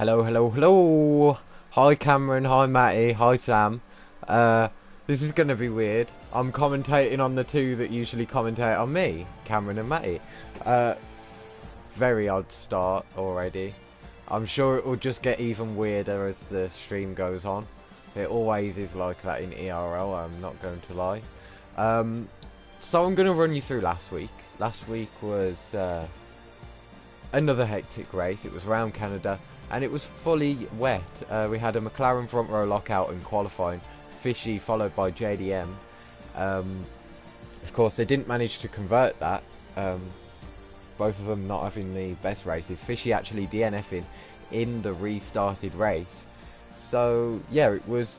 Hello, hello, hello. Hi Cameron, hi Matty, hi Sam. Uh, this is gonna be weird. I'm commentating on the two that usually commentate on me, Cameron and Matty. Uh, Very odd start already. I'm sure it will just get even weirder as the stream goes on. It always is like that in ERL, I'm not going to lie. So I'm gonna run you through last week. Last week was another hectic race. It was around Canada and it was fully wet. We had a McLaren front row lockout in qualifying, Fishy followed by JDM. Of course they didn't manage to convert that, both of them not having the best races. Fishy actually DNFing in the restarted race. So yeah, it was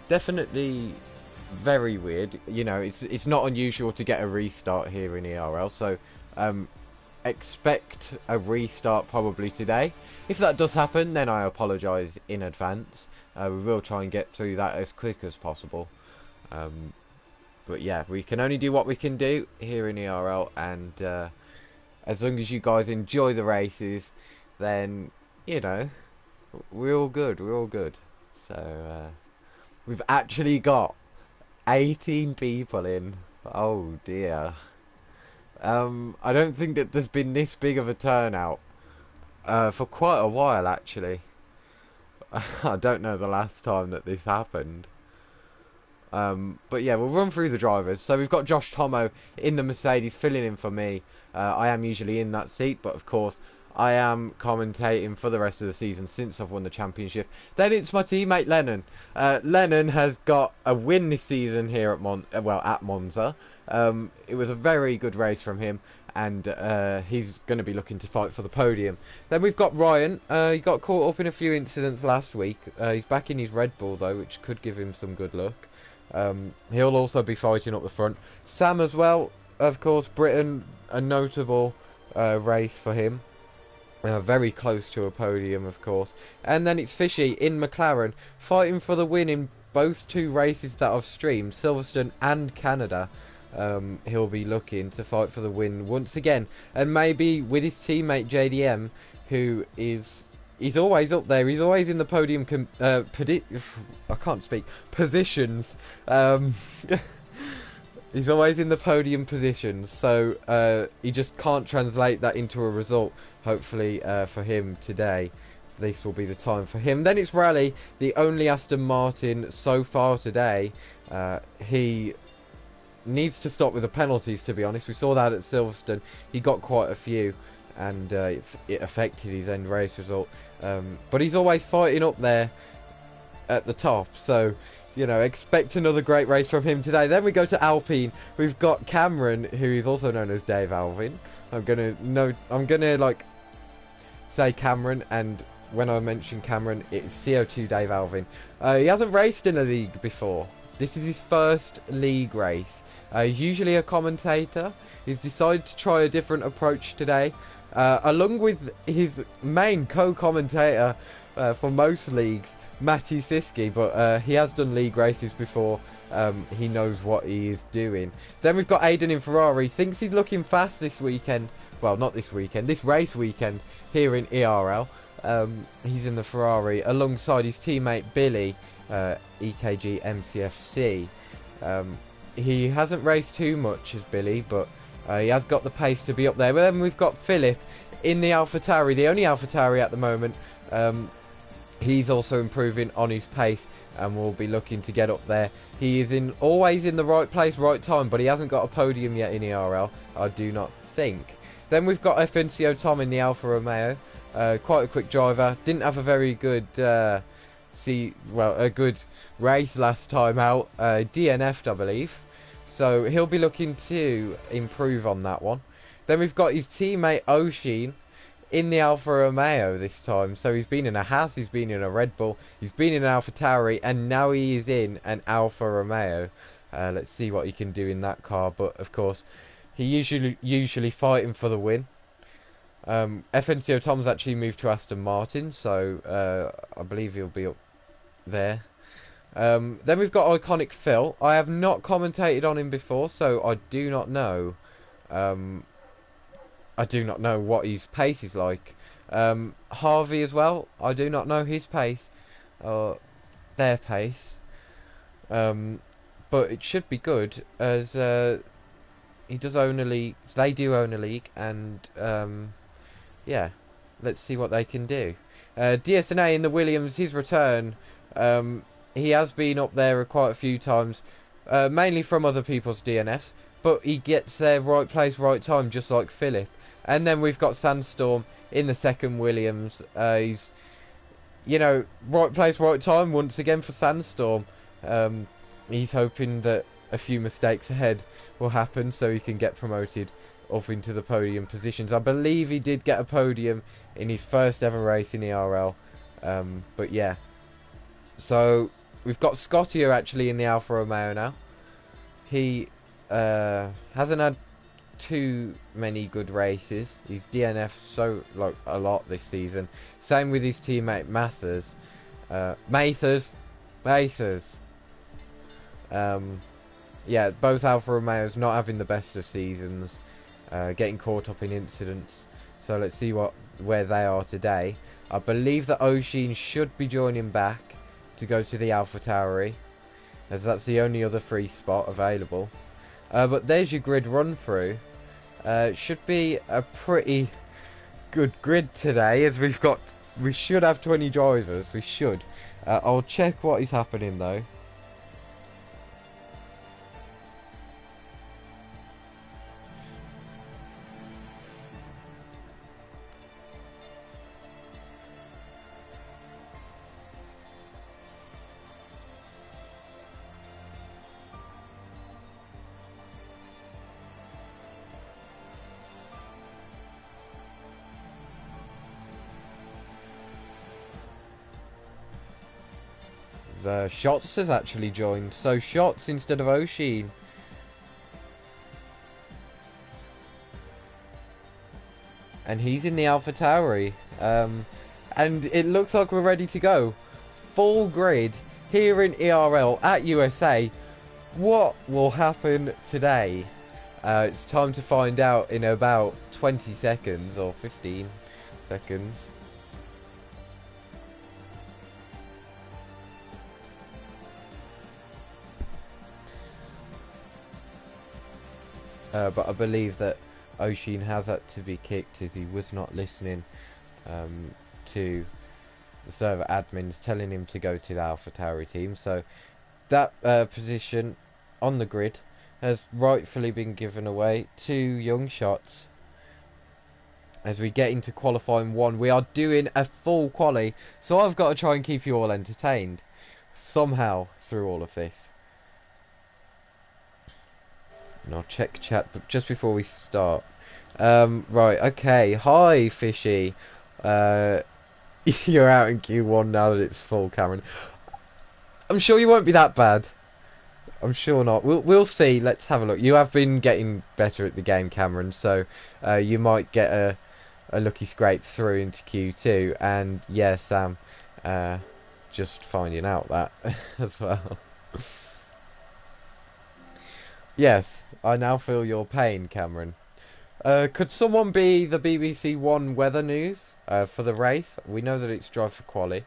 definitely very weird. You know, it's not unusual to get a restart here in ERL, so expect a restart probably today. If that does happen, then I apologise in advance. We will try and get through that as quick as possible. But yeah, we can only do what we can do here in ERL, and as long as you guys enjoy the races, then, you know, we're all good, we're all good. So, we've actually got 18 people in. Oh dear. I don't think that there's been this big of a turnout for quite a while, actually. I don't know the last time that this happened. But yeah, we'll run through the drivers. So we've got Josh Tomo in the Mercedes filling in for me. I am usually in that seat, but of course I am commentating for the rest of the season since I've won the championship. Then it's my teammate Lennon. Lennon has got a win this season here at at Monza. It was a very good race from him, and he's going to be looking to fight for the podium. Then we've got Ryan. He got caught up in a few incidents last week. He's back in his Red Bull though, which could give him some good luck. He'll also be fighting up the front. Sam as well, of course. Britain, a notable race for him. Very close to a podium, of course. And then it's Fishy in McLaren, fighting for the win in both two races that I've streamed, Silverstone and Canada. He'll be looking to fight for the win once again, and maybe with his teammate JDM, who is... he's always up there. He's always in the podium. I can't speak. Positions. He's always in the podium positions. So he just can't translate that into a result. Hopefully for him today, this will be the time for him. Then it's Rally, the only Aston Martin so far today. He needs to stop with the penalties, to be honest. We saw that at Silverstone. He got quite a few, and it affected his end race result. But he's always fighting up there at the top, so you know, expect another great race from him today. Then we go to Alpine. We've got Cameron, who is also known as Dave Alvin. I'm gonna like say Cameron, and when I mention Cameron, it's CO2 Dave Alvin. He hasn't raced in a league before. This is his first league race. He's usually a commentator. He's decided to try a different approach today, along with his main co-commentator for most leagues, Matty Siski, but he has done league races before. He knows what he is doing. Then we've got Aiden in Ferrari. Thinks he's looking fast this weekend. Well, not this weekend, this race weekend here in ERL. He's in the Ferrari alongside his teammate Billy, EKG MCFC. He hasn't raced too much as Billy, but he has got the pace to be up there. But then we've got Philip in the AlphaTauri, the only AlphaTauri at the moment. He's also improving on his pace and will be looking to get up there. He is always in the right place, right time, but he hasn't got a podium yet in ERL, I do not think. Then we've got FNCO Tom in the Alfa Romeo. Quite a quick driver. Didn't have a very good a good race last time out. DNF'd, I believe. So he'll be looking to improve on that one. Then we've got his teammate Oshin in the Alfa Romeo this time. So he's been in a Haas, he's been in a Red Bull, he's been in an AlphaTauri, and now he is in an Alfa Romeo. Let's see what he can do in that car. But of course, he usually fighting for the win. FNCO Tom's actually moved to Aston Martin, so I believe he'll be up there. Then we've got Iconic Phil. I have not commentated on him before, so I do not know. I do not know what his pace is like. Harvey as well. I do not know his pace or their pace, um, but it should be good as he does own a league. They do own a league, and yeah, let's see what they can do. DSNA in the Williams, his return. Um, he has been up there quite a few times, mainly from other people's DNFs, but he gets there right place, right time, just like Philip. And then we've got Sandstorm in the second Williams. He's, you know, right place, right time once again for Sandstorm. He's hoping that a few mistakes ahead will happen so he can get promoted up into the podium positions. I believe he did get a podium in his first ever race in ERL. But yeah. So we've got Scottio actually in the Alfa Romeo now. He hasn't had too many good races. He's DNF so like a lot this season. Same with his teammate Mathers. Mathers. Yeah, both Alfa Romeos not having the best of seasons, getting caught up in incidents. So let's see where they are today. I believe that Oshin should be joining back to go to the AlphaTauri, as that's the only other free spot available. But there's your grid run through. Should be a pretty good grid today, as we should have 20 drivers. We should. I'll check what is happening though. Shots has actually joined, so Shots instead of Oshin. And he's in the AlphaTauri. And it looks like we're ready to go. Full grid here in ERL at USA. What will happen today? It's time to find out in about 20 seconds or 15 seconds. But I believe that Oshin has had to be kicked as he was not listening to the server admins telling him to go to the AlphaTauri team. So that position on the grid has rightfully been given away to Young Shots. As we get into qualifying one, we are doing a full quali, so I've got to try and keep you all entertained somehow through all of this. And I'll check chat but just before we start. Right, okay. Hi, Fishy. You're out in Q1 now that it's full, Cameron. I'm sure you won't be that bad. I'm sure not. We'll see. Let's have a look. You have been getting better at the game, Cameron, so you might get a lucky scrape through into Q2. And yeah, Sam, just finding out that as well. Yes, I now feel your pain, Cameron. Could someone be the BBC One weather news for the race? We know that it's drive for quali.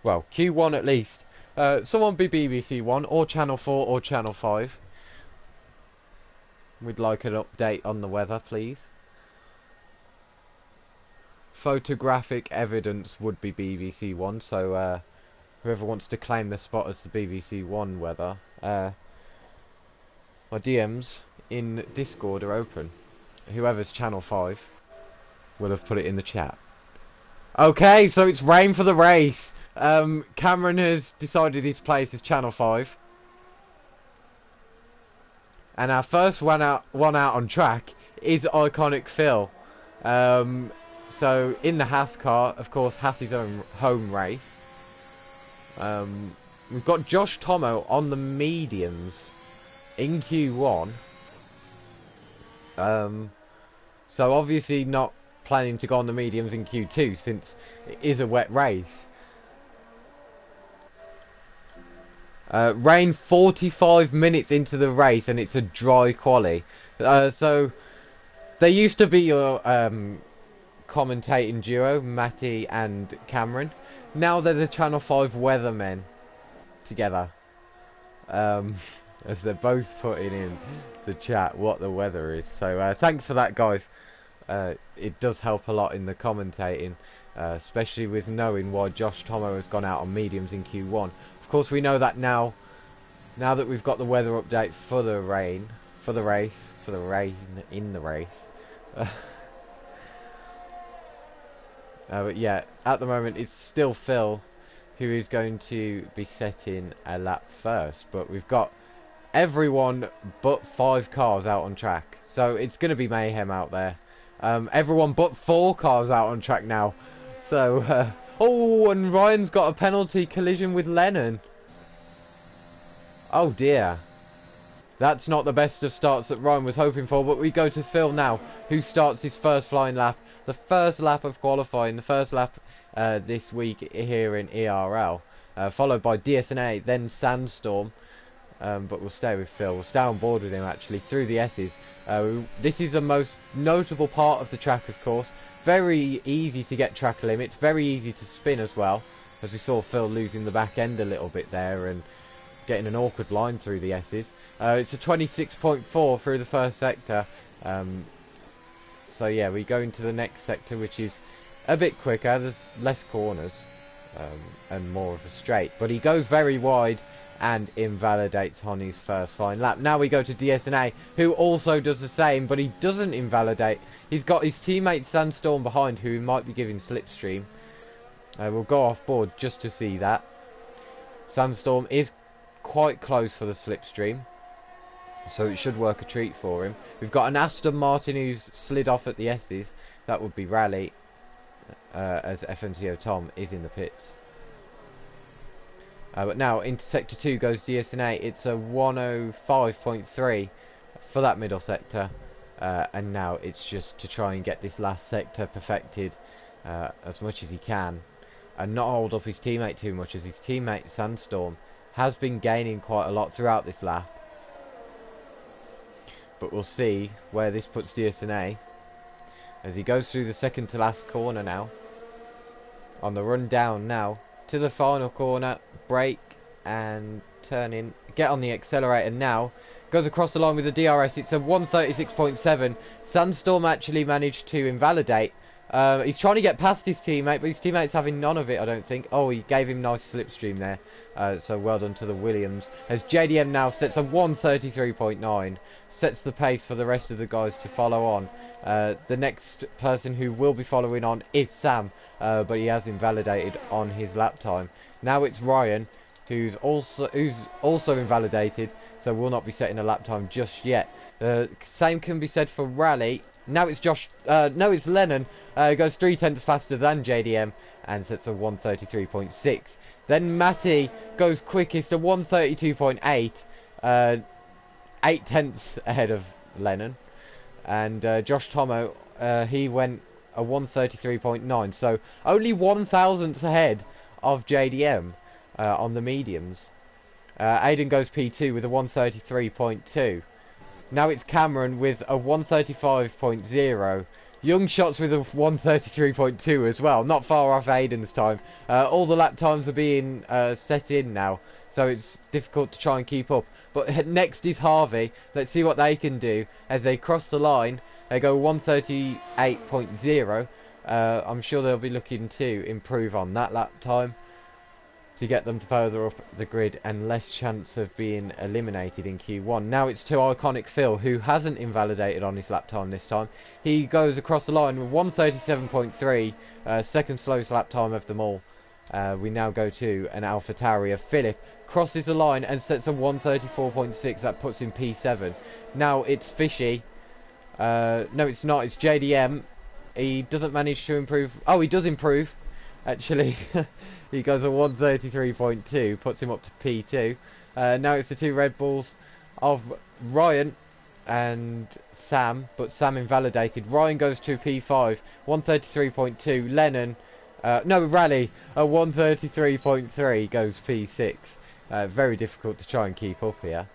Well, Q1 at least. Someone be BBC One or Channel 4 or Channel 5. We'd like an update on the weather, please. Photographic evidence would be BBC One, so whoever wants to claim the spot as the BBC One weather, my DMs in Discord are open. Whoever's Channel 5 will have put it in the chat. Okay, so it's rain for the race. Cameron has decided his place is Channel 5. And our first one out on track is Iconic Phil. So in the Haas car, of course, Haas's own home race. We've got Josh Tomo on the mediums in Q1. So obviously not planning to go on the mediums in Q2 since it is a wet race. Rain 45 minutes into the race and it's a dry quali. So there used to be your commentating duo, Matty and Cameron. Now they're the Channel 5 weathermen together. As they're both putting in the chat what the weather is. So thanks for that, guys. It does help a lot in the commentating, especially with knowing why Josh Tomo has gone out on mediums in Q1. Of course, we know that now that we've got the weather update for the rain in the race. But yeah, at the moment it's still Phil who is going to be setting a lap first, but we've got everyone but 5 cars out on track, so it's going to be mayhem out there. Everyone but 4 cars out on track now, so oh, and Ryan's got a penalty collision with Lennon. Oh dear, that's not the best of starts that Ryan was hoping for, but we go to Phil now, who starts his first flying lap, the first lap of qualifying, the first lap this week here in ERL, followed by DSNA, then Sandstorm. But we'll stay with Phil. We'll stay on board with him actually through the S's. This is the most notable part of the track, of course. Very easy to get track limits, very easy to spin as well, as we saw Phil losing the back end a little bit there and getting an awkward line through the S's. It's a 26.4 through the first sector. So yeah, we go into the next sector, which is a bit quicker. There's less corners and more of a straight, but he goes very wide and invalidates on his first flying lap. Now we go to DSNA, who also does the same, but he doesn't invalidate. He's got his teammate Sandstorm behind, who might be giving slipstream. We'll go off board just to see that. Sandstorm is quite close for the slipstream, so it should work a treat for him. We've got an Aston Martin who's slid off at the S's. That would be Rally, as FNCO Tom is in the pits. But now into sector 2 goes DSNA. It's a 105.3 for that middle sector, and now it's just to try and get this last sector perfected as much as he can and not hold up his teammate too much, as his teammate Sandstorm has been gaining quite a lot throughout this lap. But we'll see where this puts DSNA as he goes through the second to last corner now, on the run down now to the final corner, brake and turn in, get on the accelerator now, goes across the line with the DRS. It's a 136.7. Sandstorm actually managed to invalidate. He's trying to get past his teammate, but his teammate's having none of it, I don't think. Oh, he gave him nice slipstream there, so well done to the Williams, as JDM now sets a 133.9, sets the pace for the rest of the guys to follow on. The next person who will be following on is Sam, but he has invalidated on his lap time. Now it's Ryan, who's also invalidated, so will not be setting a lap time just yet. Same can be said for Rally. Now it's it's Lennon, goes 0.3 faster than JDM and sets a 133.6. Then Matty goes quickest, a 132.8, 0.8 ahead of Lennon. And Josh Tomo, he went a 133.9, so only 1,000ths ahead of JDM on the mediums. Aiden goes P2 with a 133.2. Now it's Cameron with a 135.0. Young Shots with a 133.2 as well. Not far off Aiden's time. All the lap times are being set in now, so it's difficult to try and keep up. But next is Harvey. Let's see what they can do as they cross the line. They go 138.0. I'm sure they'll be looking to improve on that lap time to get them further up the grid and less chance of being eliminated in Q1. Now it's to Iconic Phil, who hasn't invalidated on his lap time this time. He goes across the line with 137.3, second slowest lap time of them all. We now go to an AlphaTauri of Philip, crosses the line and sets a 134.6, that puts him P7. Now it's Fishy. No, it's not, it's JDM. He doesn't manage to improve. Oh, he does improve, actually. He goes a 133.2, puts him up to P2. Now it's the two Red Bulls of Ryan and Sam, but Sam invalidated. Ryan goes to P5, 133.2. Lennon, Rally, a 133.3, goes P6. Very difficult to try and keep up here.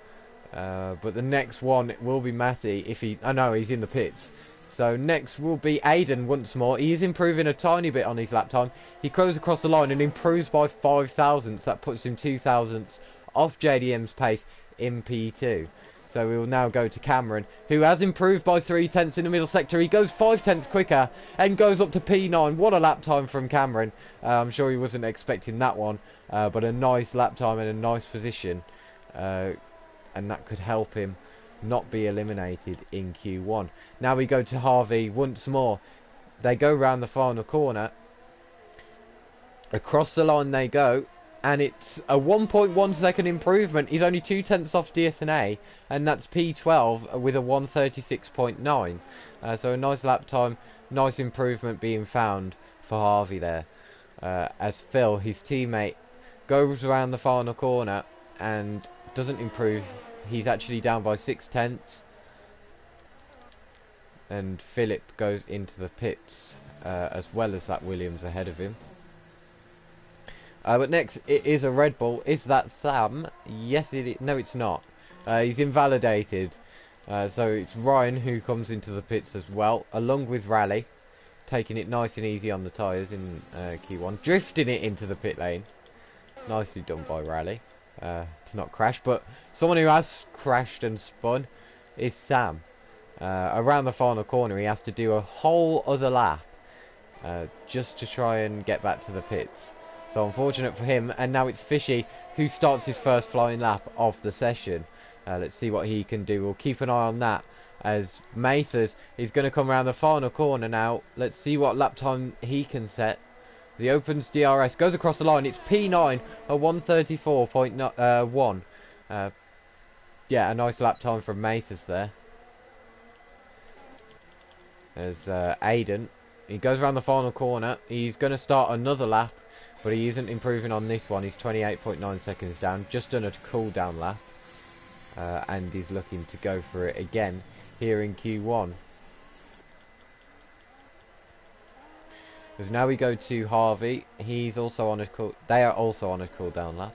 But the next one will be Matty if he... I know he's in the pits. So next will be Aiden once more. He is improving a tiny bit on his lap time. He goes across the line and improves by 5 thousandths. That puts him 2 thousandths off JDM's pace in P2. So we will now go to Cameron, who has improved by 3 tenths in the middle sector. He goes 5 tenths quicker and goes up to P9. What a lap time from Cameron. I'm sure he wasn't expecting that one, but a nice lap time and a nice position. And that could help him not be eliminated in Q1. Now we go to Harvey once more. They go round the final corner. Across the line they go. And it's a 1.1 second improvement. He's only 2 tenths off DSNA, and that's P12 with a 136.9. So a nice lap time, nice improvement being found for Harvey there. As Phil, his teammate, goes around the final corner and doesn't improve. He's actually down by 6 tenths. And Philip goes into the pits, as well as that Williams ahead of him. But next, it is a Red Bull. Is that Sam? Yes, it is. No, it's not. He's invalidated. So it's Ryan who comes into the pits as well, along with Rally, taking it nice and easy on the tyres in Q1, drifting it into the pit lane. Nicely done by Rally to not crash. But someone who has crashed and spun is Sam. Around the final corner, he has to do a whole other lap just to try and get back to the pits. So unfortunate for him, and now it's Fishy who starts his first flying lap of the session. Let's see what he can do. We'll keep an eye on that, as Mathers is going to come around the final corner now. Let's see what lap time he can set. The opens DRS, goes across the line. It's P9, a 134.1. Yeah, a nice lap time from Mathers there. There's Aiden. He goes around the final corner. He's going to start another lap, but he isn't improving on this one. He's 28.9 seconds down. Just done a cool down lap. And he's looking to go for it again here in Q1. Because now we go to Harvey. He's also on a cool... They are also on a cool down lap.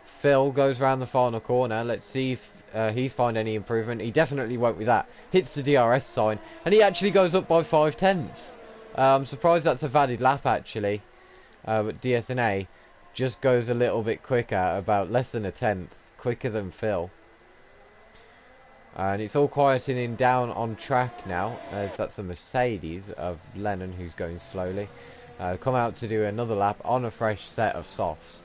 Phil goes around the final corner. Let's see if he's find any improvement. He definitely won't with that. Hits the DRS sign. And he actually goes up by 5 tenths. I'm surprised that's a valid lap actually, but DSNA just goes a little bit quicker, about less than a tenth quicker than Phil. And it's all quietening down on track now, as that's a Mercedes of Lennon who's going slowly. Come out to do another lap on a fresh set of softs.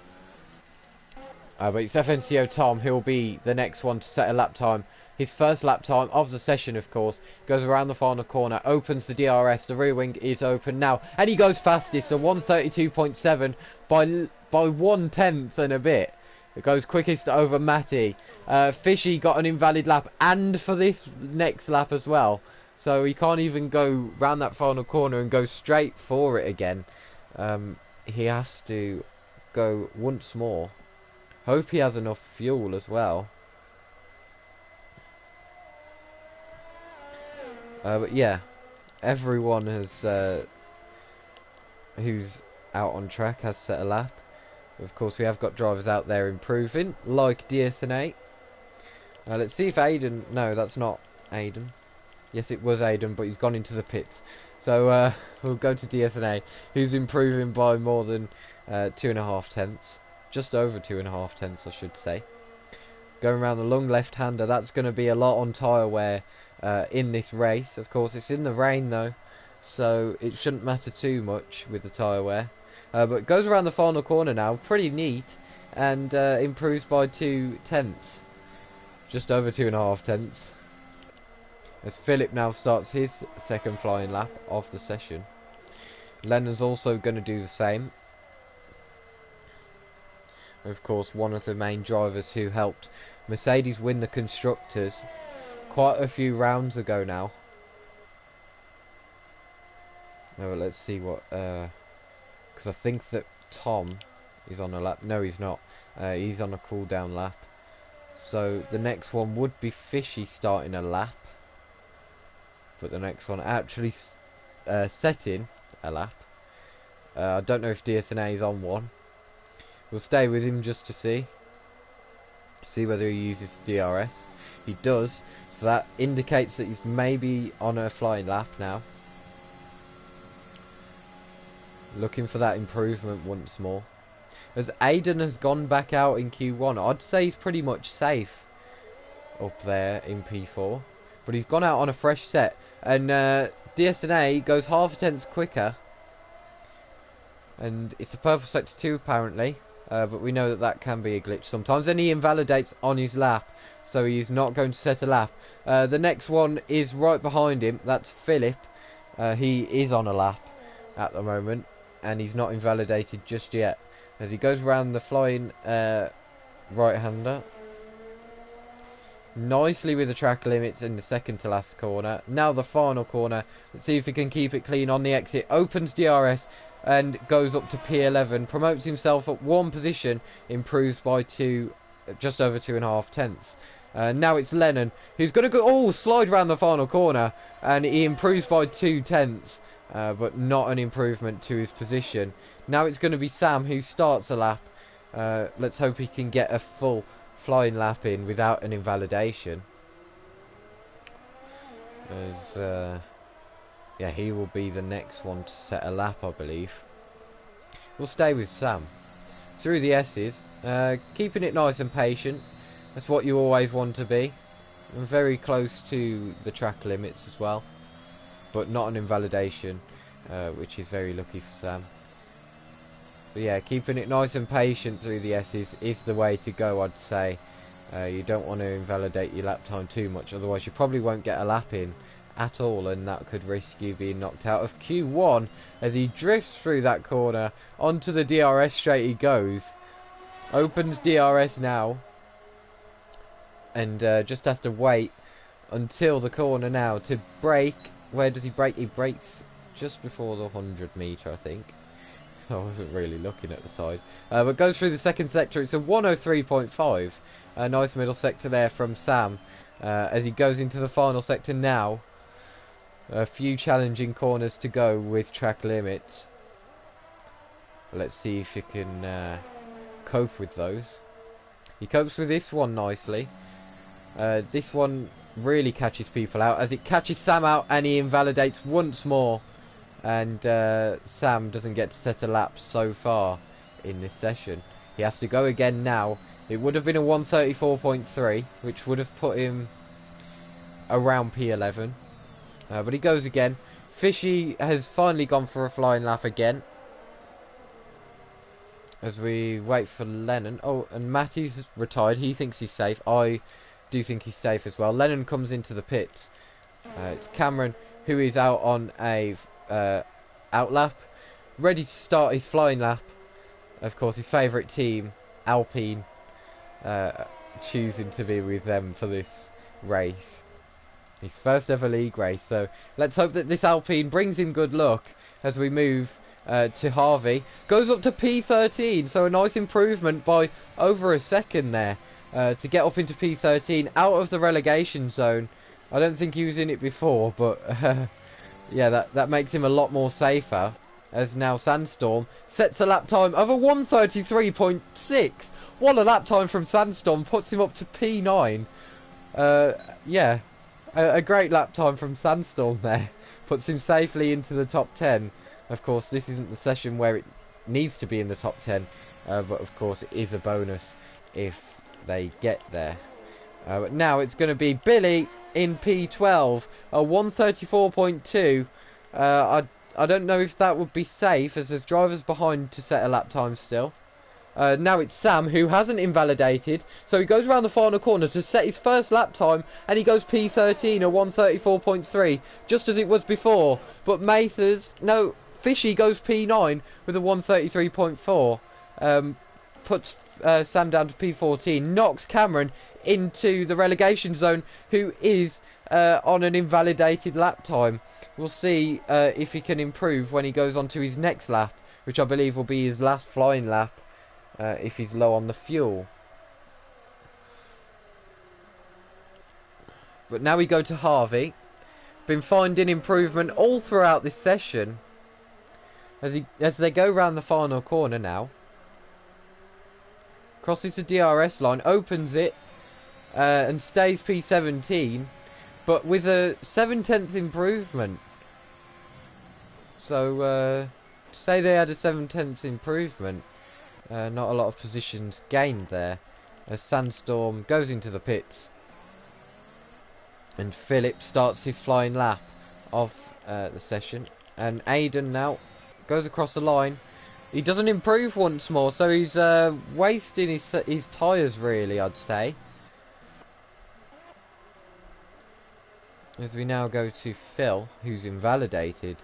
But it's FNCO Tom who will be the next one to set a lap time. His first lap time of the session, of course. Goes around the final corner, opens the DRS. The rear wing is open now, and he goes fastest, a 132.7 by 1 tenth and a bit. It goes quickest over Matty. Fishy got an invalid lap, and for this next lap as well. So he can't even go round that final corner and go straight for it again. He has to go once more. Hope he has enough fuel as well. But yeah, everyone has who's out on track has set a lap. Of course, we have got drivers out there improving, like DSNA. Let's see if Aiden... No, that's not Aiden. Yes, it was Aiden, but he's gone into the pits. So we'll go to DSNA, who's improving by more than 2.5 tenths. Just over 2.5 tenths, I should say. Going around the long left-hander, that's going to be a lot on tyre wear in this race. Of course, it's in the rain though, so it shouldn't matter too much with the tyre wear. But goes around the final corner now, pretty neat, and improves by 2 tenths. Just over 2.5 tenths. As Philip now starts his second flying lap of the session. Lennon's also going to do the same. Of course, one of the main drivers who helped Mercedes win the Constructors quite a few rounds ago now. Oh, let's see what... because I think that Tom is on a lap. No, he's not. He's on a cool down lap. So the next one would be Fishy starting a lap. But the next one actually setting a lap. I don't know if DSNA is on one. We'll stay with him just to see. See whether he uses DRS. He does, so that indicates that he's maybe on a flying lap now. Looking for that improvement once more. As Aiden has gone back out in Q1, I'd say he's pretty much safe up there in P4. But he's gone out on a fresh set. And DSNA goes half a tenth quicker. And it's a purple sector 2 apparently. But we know that that can be a glitch sometimes. Then he invalidates on his lap. So he's not going to set a lap. The next one is right behind him. That's Philip. He is on a lap at the moment. And he's not invalidated just yet. As he goes around the flying right-hander. Nicely with the track limits in the second to last corner. Now the final corner. Let's see if he can keep it clean on the exit. Opens DRS and goes up to P11. Promotes himself at one position. Improves by just over 2.5 tenths. Now it's Lennon who's going to go slide around the final corner. And he improves by 2 tenths. But not an improvement to his position. Now it's going to be Sam who starts a lap. Let's hope he can get a full flying lap in without an invalidation. As, yeah, he will be the next one to set a lap, I believe. We'll stay with Sam. Through the S's. Keeping it nice and patient. That's what you always want to be. And very close to the track limits as well. But not an invalidation, which is very lucky for Sam. But yeah, keeping it nice and patient through the S's is the way to go, I'd say. You don't want to invalidate your lap time too much, otherwise you probably won't get a lap in at all, and that could risk you being knocked out of Q1 as he drifts through that corner. Onto the DRS straight he goes. Opens DRS now. And just has to wait until the corner now to brake. Where does he brake? He brakes just before the 100 metre, I think. I wasn't really looking at the side. But goes through the second sector. It's a 103.5. A nice middle sector there from Sam. As he goes into the final sector now. A few challenging corners to go with track limits. Let's see if he can cope with those. He copes with this one nicely. This one really catches people out as it catches Sam out and he invalidates once more. And Sam doesn't get to set a lap so far in this session. He has to go again now. It would have been a 134.3, which would have put him around P11. But he goes again. Fishy has finally gone for a flying lap again. As we wait for Lennon. Oh, and Matty's retired. He thinks he's safe. I do think he's safe as well. Lennon comes into the pit. It's Cameron who is out on a out lap, ready to start his flying lap. Of course, his favourite team, Alpine, choosing to be with them for this race. His first ever league race. So let's hope that this Alpine brings him good luck as we move to Harvey. Goes up to P13, so a nice improvement by over a second there. To get up into P13 out of the relegation zone. I don't think he was in it before, but yeah, that makes him a lot more safer. As now Sandstorm sets a lap time of a 133.6. What a lap time from Sandstorm, puts him up to P9. Yeah, a great lap time from Sandstorm there. Puts him safely into the top 10. Of course, this isn't the session where it needs to be in the top 10. But of course, it is a bonus if they get there. But now it's going to be Billy in P12, a 134.2. I don't know if that would be safe as there's drivers behind to set a lap time still. Now it's Sam who hasn't invalidated, so he goes around the final corner to set his first lap time and he goes P13, a 134.3, just as it was before. But Fishy goes P9 with a 133.4. Puts Sam down to P14, knocks Cameron into the relegation zone, who is on an invalidated lap time. We'll see if he can improve when he goes on to his next lap, which I believe will be his last flying lap if he's low on the fuel. But now we go to Harvey. Been finding improvement all throughout this session as they go round the final corner now. Crosses the DRS line, opens it, and stays P17, but with a 7/10 improvement. So, say they had a 7/10 improvement, not a lot of positions gained there. As Sandstorm goes into the pits, and Philip starts his flying lap of the session. And Aiden now goes across the line. He doesn't improve once more, so he's wasting his tyres, really, I'd say. As we now go to Phil, who's invalidated.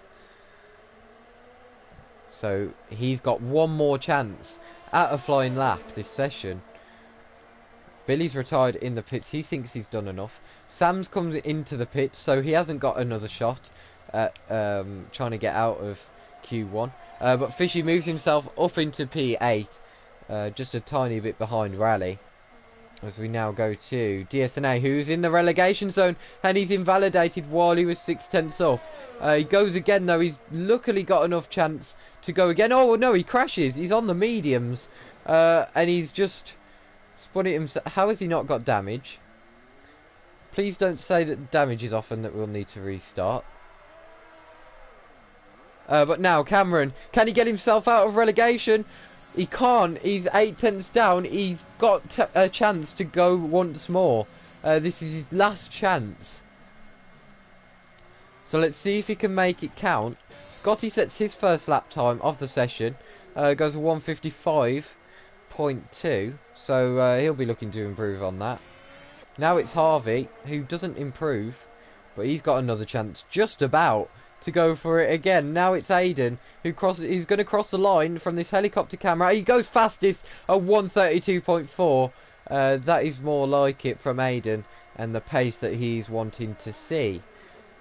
So he's got one more chance at a flying lap this session. Billy's retired in the pits. He thinks he's done enough. Sam's comes into the pits, so he hasn't got another shot at trying to get out of Q1. But Fishy moves himself up into P8, just a tiny bit behind Rally. As we now go to DSNA, who's in the relegation zone, and he's invalidated while he was 6/10 up. He goes again, though. He's luckily got enough chance to go again. Oh, no, he crashes. He's on the mediums, and he's just spun it himself. How has he not got damage? Please don't say that damage is off and that we'll need to restart. But now, Cameron, can he get himself out of relegation? He can't. He's 8/10 down. He's got a chance to go once more. This is his last chance. So let's see if he can make it count. Scotty sets his first lap time of the session. Goes 1:55.2. So he'll be looking to improve on that. Now it's Harvey, who doesn't improve. But he's got another chance, just about, to go for it again. Now it's Aiden, who's going to cross the line from this helicopter camera. He goes fastest at 1:32.4. That is more like it from Aiden and the pace that he's wanting to see.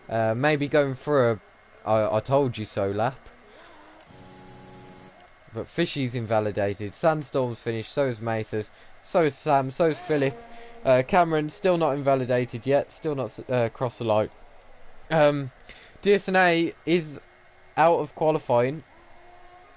Maybe going for a I told you so lap. But Fishy's invalidated. Sandstorm's finished. So is Mathers. So is Sam. So is Philip. Cameron still not invalidated yet. Still not crossed the line. DSNA is out of qualifying.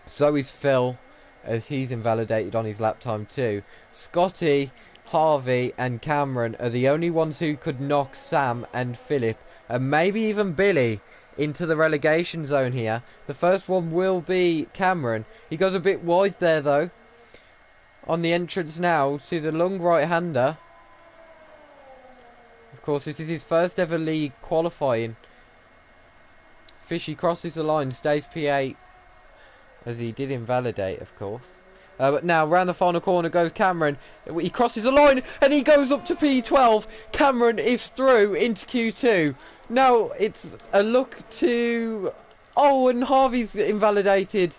So is Phil, as he's invalidated on his lap time too. Scotty, Harvey and Cameron are the only ones who could knock Sam and Philip, and maybe even Billy, into the relegation zone here. The first one will be Cameron. He goes a bit wide there though. On the entrance now to the long right-hander. Of course, this is his first ever league qualifying. Fishy crosses the line, stays P8, as he did invalidate, of course. But now, round the final corner goes Cameron. He crosses the line, and he goes up to P12. Cameron is through into Q2. Now, it's a look to... Oh, and Harvey's invalidated.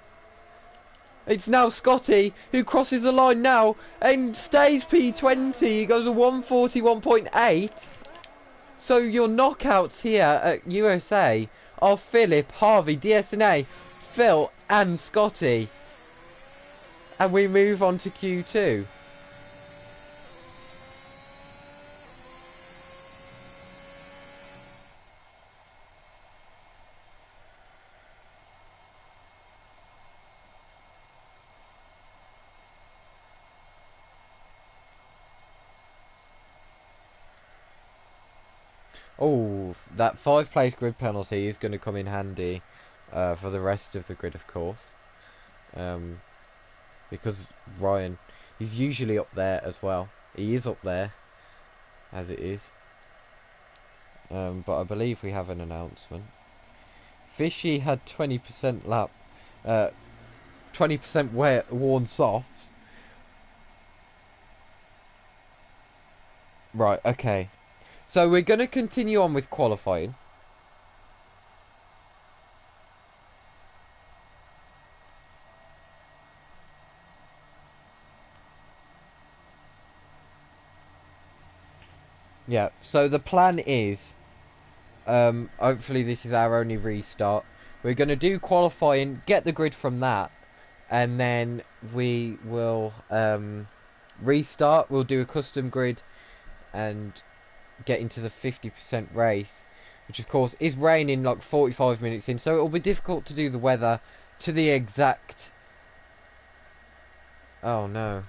It's now Scotty, who crosses the line now, and stays P20. He goes a 1:41.8. So your knockouts here at USA are Philip, Harvey, DSNA, Phil and Scotty. And we move on to Q2. Oh, that 5-place grid penalty is going to come in handy for the rest of the grid, of course. Because Ryan, he's usually up there as well. He is up there, as it is. But I believe we have an announcement. Fishy had 20% lap, 20% worn softs. Right, okay. So we're going to continue on with qualifying. Yeah, so the plan is, hopefully this is our only restart. We're going to do qualifying, get the grid from that, and then we will restart. We'll do a custom grid and get into the 50% race, which of course is raining like 45 minutes in, so it'll be difficult to do the weather to the exact... Oh no.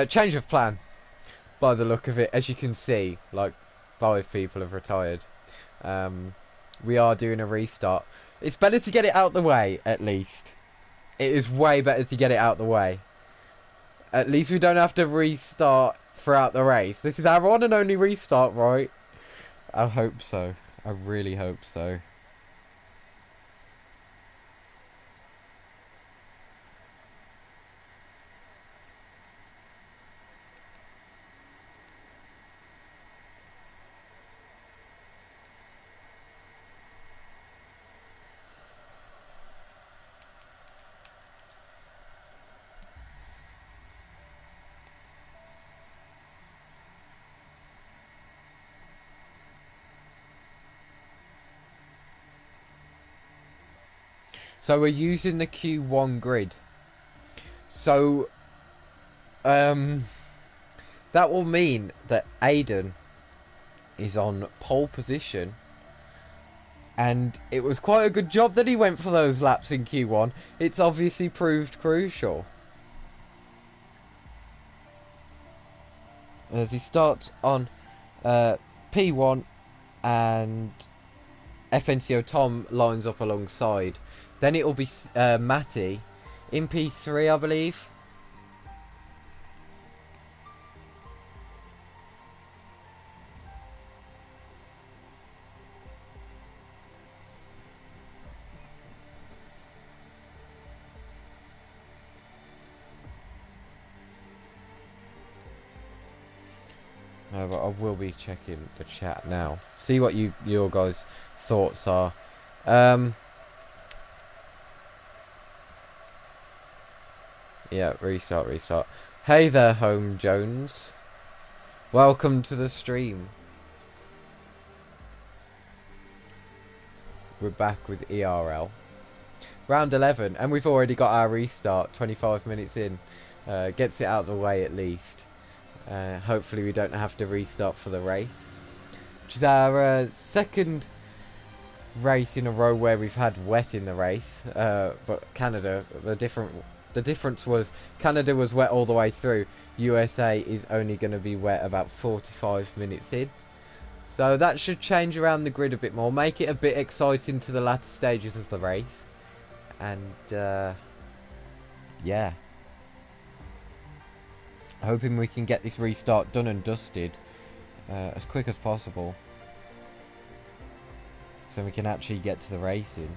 Change of plan, by the look of it. As you can see, like, 5 people have retired. We are doing a restart. It's better to get it out the way, at least. It is way better to get it out the way. At least we don't have to restart throughout the race. This is our one and only restart, right? I hope so. I really hope so. So we're using the Q1 grid. So, that will mean that Aiden is on pole position. And it was quite a good job that he went for those laps in Q1. It's obviously proved crucial. As he starts on P1 and FNCO Tom lines up alongside. Then it will be Matty in P3, I believe. But I will be checking the chat now. See what your guys' thoughts are. Yeah, restart. Hey there, Home Jones. Welcome to the stream. We're back with ERL. Round 11, and we've already got our restart 25 minutes in. Gets it out of the way at least. Hopefully we don't have to restart for the race. Which is our second race in a row where we've had wet in the race. But Canada, the difference was Canada was wet all the way through. USA is only going to be wet about 45 minutes in. So that should change around the grid a bit more. Make it a bit exciting to the latter stages of the race. And, yeah. Hoping we can get this restart done and dusted as quick as possible. So we can actually get to the racing.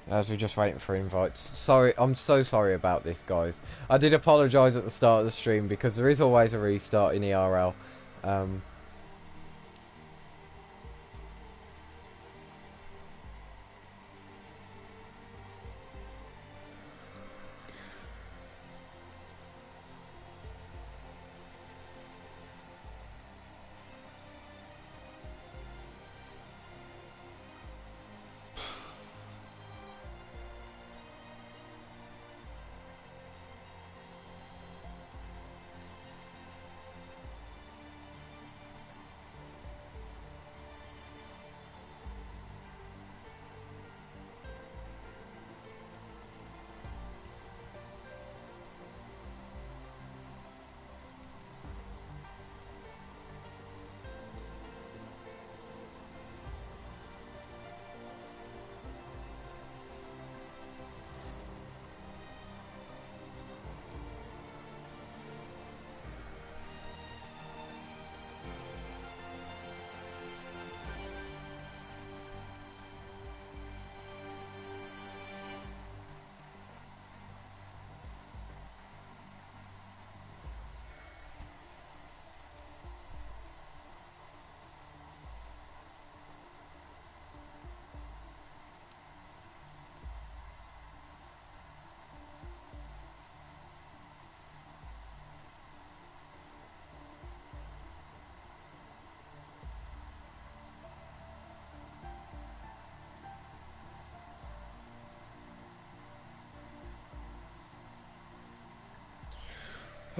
As we're just waiting for invites. Sorry, I'm so sorry about this, guys. I did apologise at the start of the stream because there is always a restart in ERL.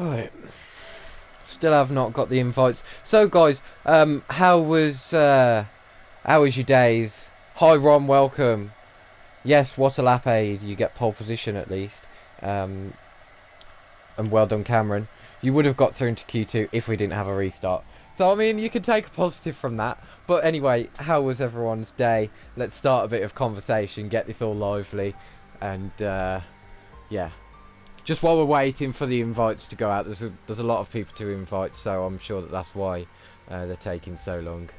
Right. Still have not got the invites. So guys, how was your days? Hi Ron, welcome. Yes, what a lap aid. You get pole position at least. Um, and well done, Cameron. You would have got through into Q2 if we didn't have a restart. So, I mean, you can take a positive from that. But anyway, how was everyone's day? Let's start a bit of conversation, get this all lively. And, yeah. Just while we're waiting for the invites to go out, there's a lot of people to invite, so I'm sure that that's why they're taking so long.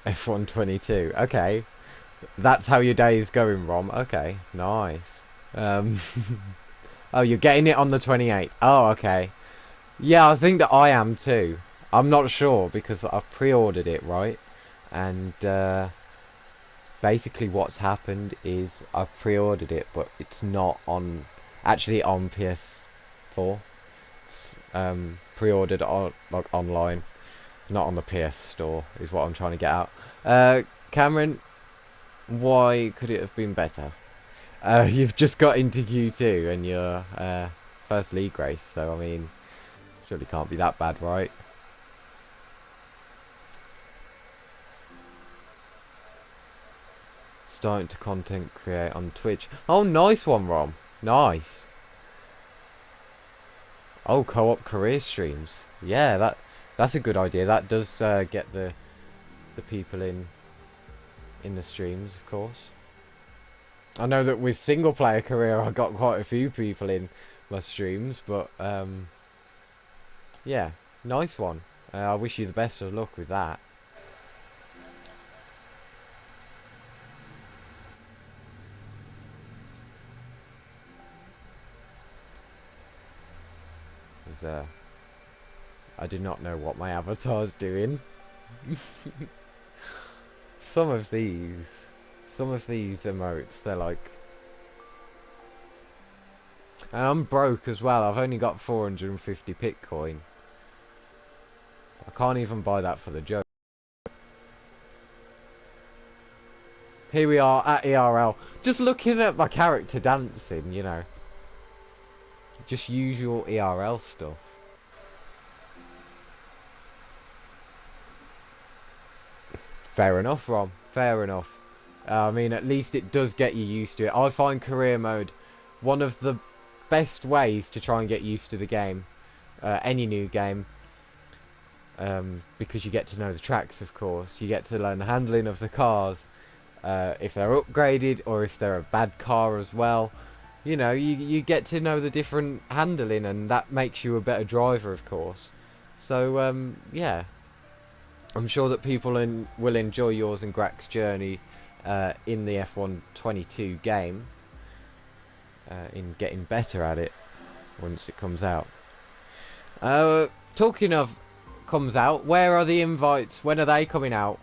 F122. Okay. That's how your day is going, Rom. Okay. Nice. Um, oh, you're getting it on the 28th. Oh, okay. Yeah, I think that I am too. I'm not sure because I've pre-ordered it, right? And basically what's happened is I've pre-ordered it, but it's not on actually on PS4. It's pre-ordered on like online, not on the PS Store, is what I'm trying to get out. Cameron, why could it have been better? You've just got into Q2 and you're first league race, so I mean, surely can't be that bad, right? Starting to content create on Twitch. Oh, nice one, Rom. Nice. Oh, co-op career streams. Yeah, that's a good idea. That does get the people in the streams, of course. I know that with single player career, I got quite a few people in my streams, but yeah, nice one. I wish you the best of luck with that. 'Cause, I do not know what my avatar's doing. Some of these, some of these emotes, they're like, and I'm broke as well. I've only got 450 Bitcoin. I can't even buy that for the joke. Here we are at ERL, just looking at my character dancing, you know. Just usual ERL stuff. Fair enough, Rom. Fair enough. I mean, at least it does get you used to it. I find career mode one of the best ways to try and get used to the game. Any new game. Because you get to know the tracks, of course. You get to learn the handling of the cars. If they're upgraded or if they're a bad car as well. You know, you get to know the different handling, and that makes you a better driver, of course. So, yeah. I'm sure that people will enjoy yours and Grak's journey in the F122 game, in getting better at it once it comes out. Talking of comes out, where are the invites? When are they coming out?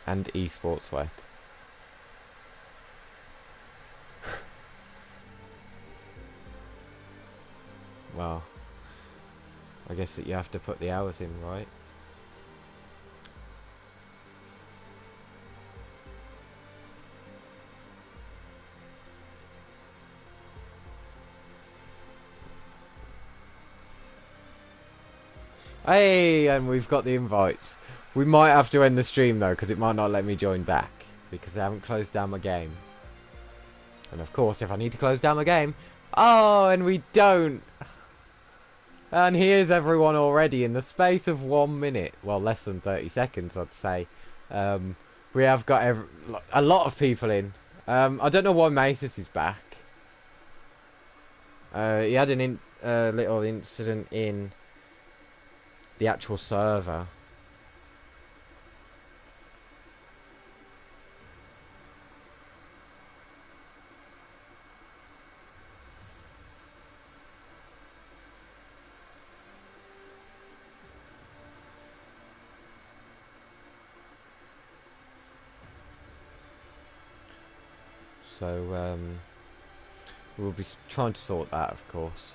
And esports left. Well, I guess that you have to put the hours in, right? Hey, and we've got the invites. We might have to end the stream though, because it might not let me join back, because they haven't closed down my game. And of course, if I need to close down my game, oh, and we don't. And here's everyone already in the space of 1 minute. Well, less than 30 seconds, I'd say. We have got a lot of people in. I don't know why Matus is back. He had a little incident in the actual server. So we'll be trying to sort that, of course.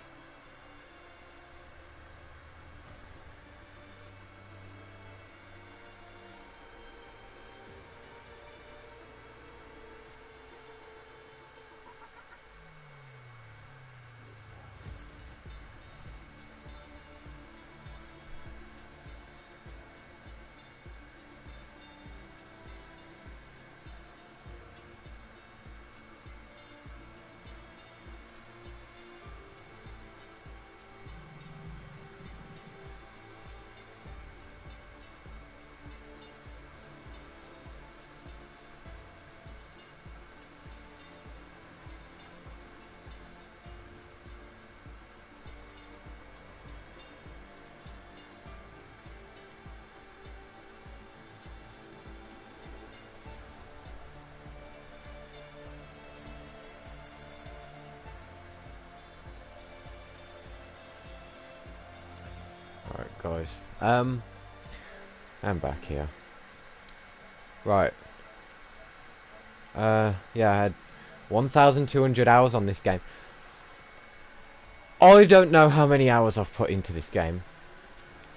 Alright guys, I'm back here. Right. Yeah, I had 1,200 hours on this game. I don't know how many hours I've put into this game.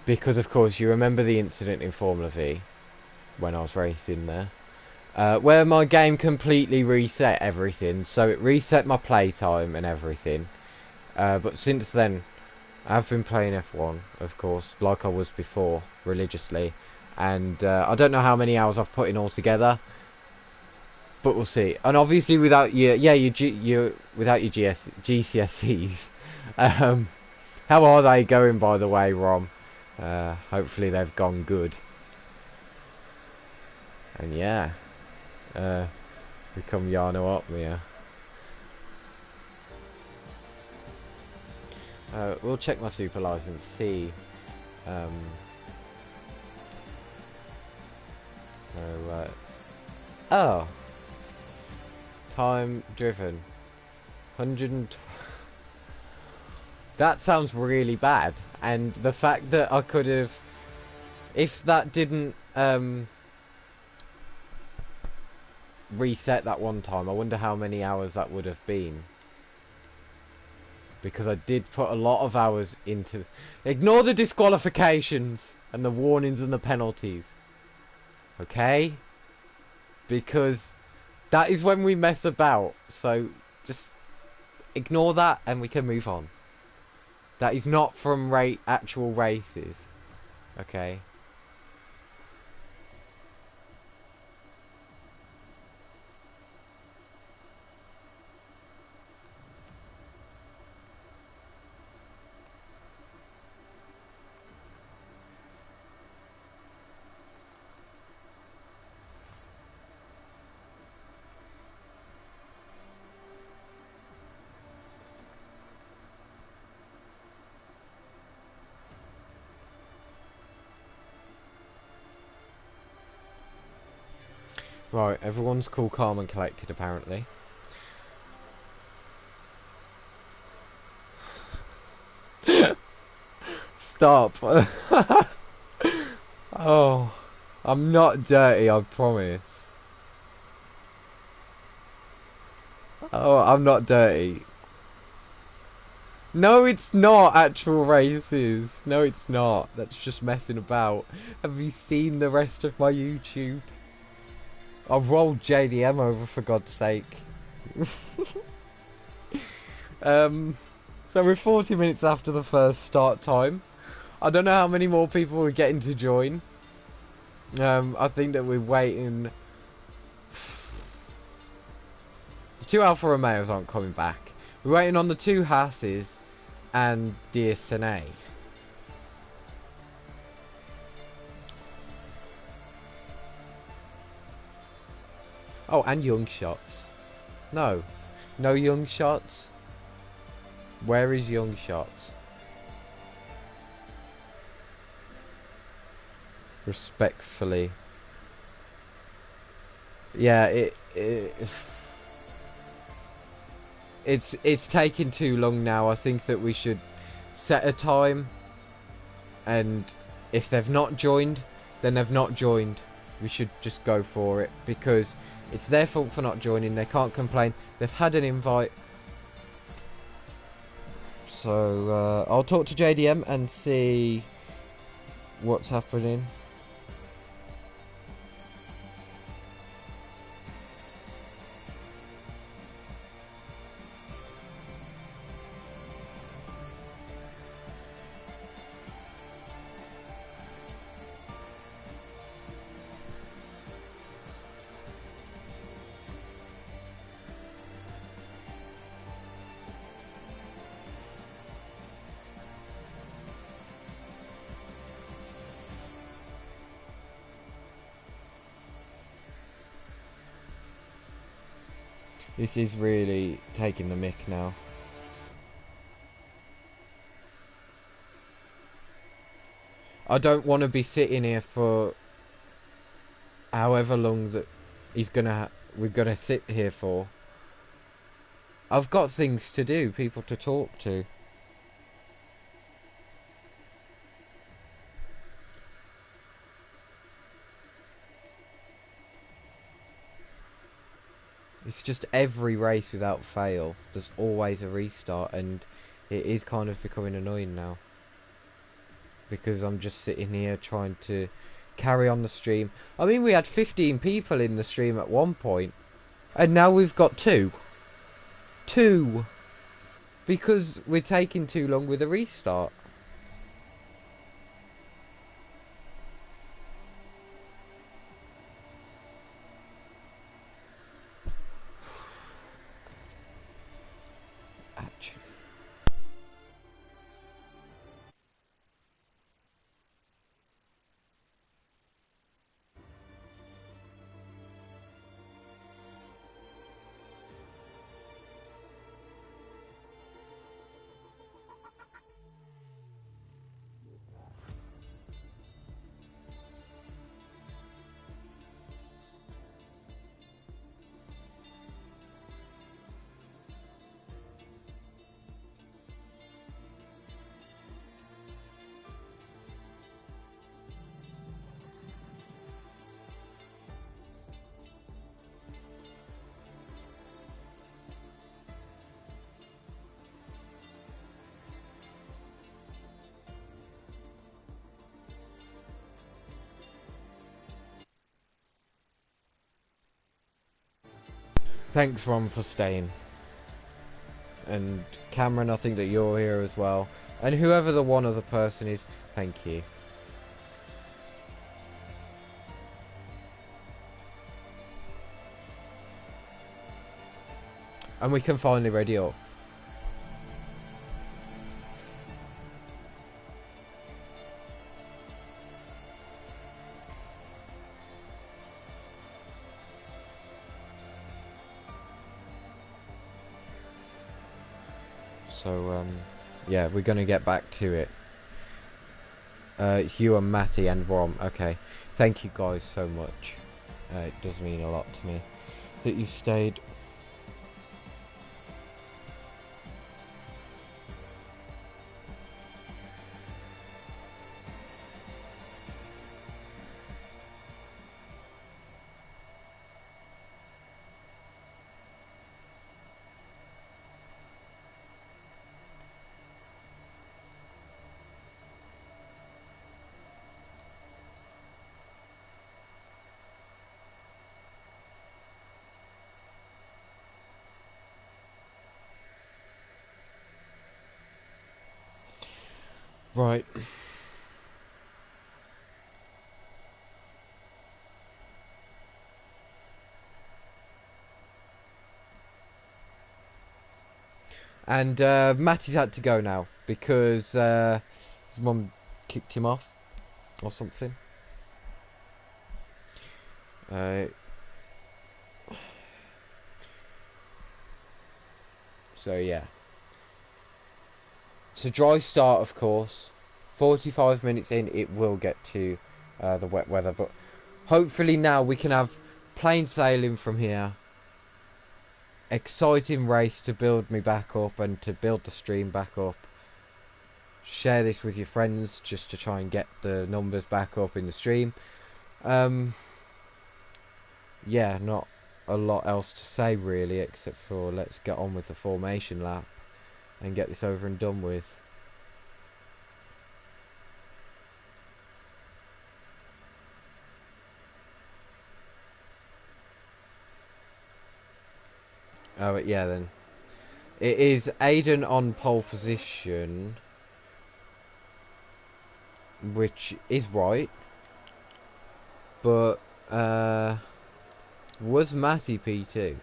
Because of course you remember the incident in Formula V when I was racing there. Where my game completely reset everything. So it reset my playtime and everything. But since then, I've been playing F1, of course, like I was before, religiously. And I don't know how many hours I've put in altogether. But we'll see. And obviously without your GCSEs. How are they going, by the way, Rom? Hopefully they've gone good. And yeah. We come Yano up here. We'll check my super license, see. Oh. Time driven. 120. That sounds really bad. And the fact that I could have, if that didn't reset that one time, I wonder how many hours that would have been. Because I did put a lot of hours into... Ignore the disqualifications and the warnings and the penalties. Okay? Because that is when we mess about. So just ignore that and we can move on. That is not from actual races. Okay? Right, everyone's cool, calm and collected apparently. Stop. Oh, I'm not dirty, I promise. Oh, I'm not dirty. No, it's not actual races. No, it's not. That's just messing about. Have you seen the rest of my YouTube? I've rolled JDM over, for God's sake. So we're 40 minutes after the first start time. I don't know how many more people are getting to join. I think that we're waiting. The 2 Alfa Romeos aren't coming back. We're waiting on the 2 Haases and DSNA. Oh, and young shots. No. No young shots. Where is young shots? Respectfully. Yeah, it's taking too long now. I think that we should set a time, and if they've not joined, then they've not joined. We should just go for it, because It's their fault for not joining. They can't complain. They've had an invite. So I'll talk to JDM and see what's happening. This is really taking the mick now. I don't want to be sitting here for however long that we're gonna sit here for. I've got things to do, people to talk to. It's just every race without fail. There's always a restart, and it is kind of becoming annoying now. Because I'm just sitting here trying to carry on the stream. I mean, we had 15 people in the stream at one point, and now we've got 2. 2! Because we're taking too long with a restart. Actually. Thanks, Ron, for staying. And Cameron, I think that you're here as well. And whoever the one other person is, thank you. And we can finally ready up. So, yeah, we're going to get back to it. It's you and Matty and Rom. Okay. Thank you guys so much. It does mean a lot to me that you stayed. Right. And Matty's had to go now because his mum kicked him off or something. So yeah. It's a dry start, of course. 45 minutes in, it will get to the wet weather, but hopefully now we can have plain sailing from here. Exciting race to build me back up and to build the stream back up. Share this with your friends just to try and get the numbers back up in the stream. Yeah, not a lot else to say really, except for let's get on with the formation lap and get this over and done with. Oh yeah, then it is Aiden on pole position, which is right, but was Matty P2?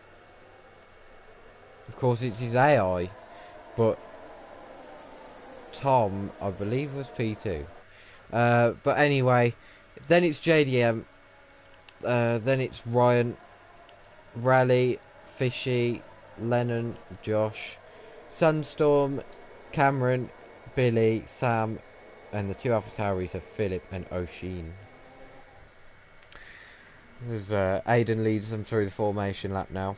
Of course it's his AI, but Tom I believe was P2. But anyway, then it's JDM, then it's Ryan, Rally, Fishy, Lennon, Josh, Sunstorm, Cameron, Billy, Sam, and the two AlphaTauris are Philip and O'Sheen. There's Aiden leads them through the formation lap now.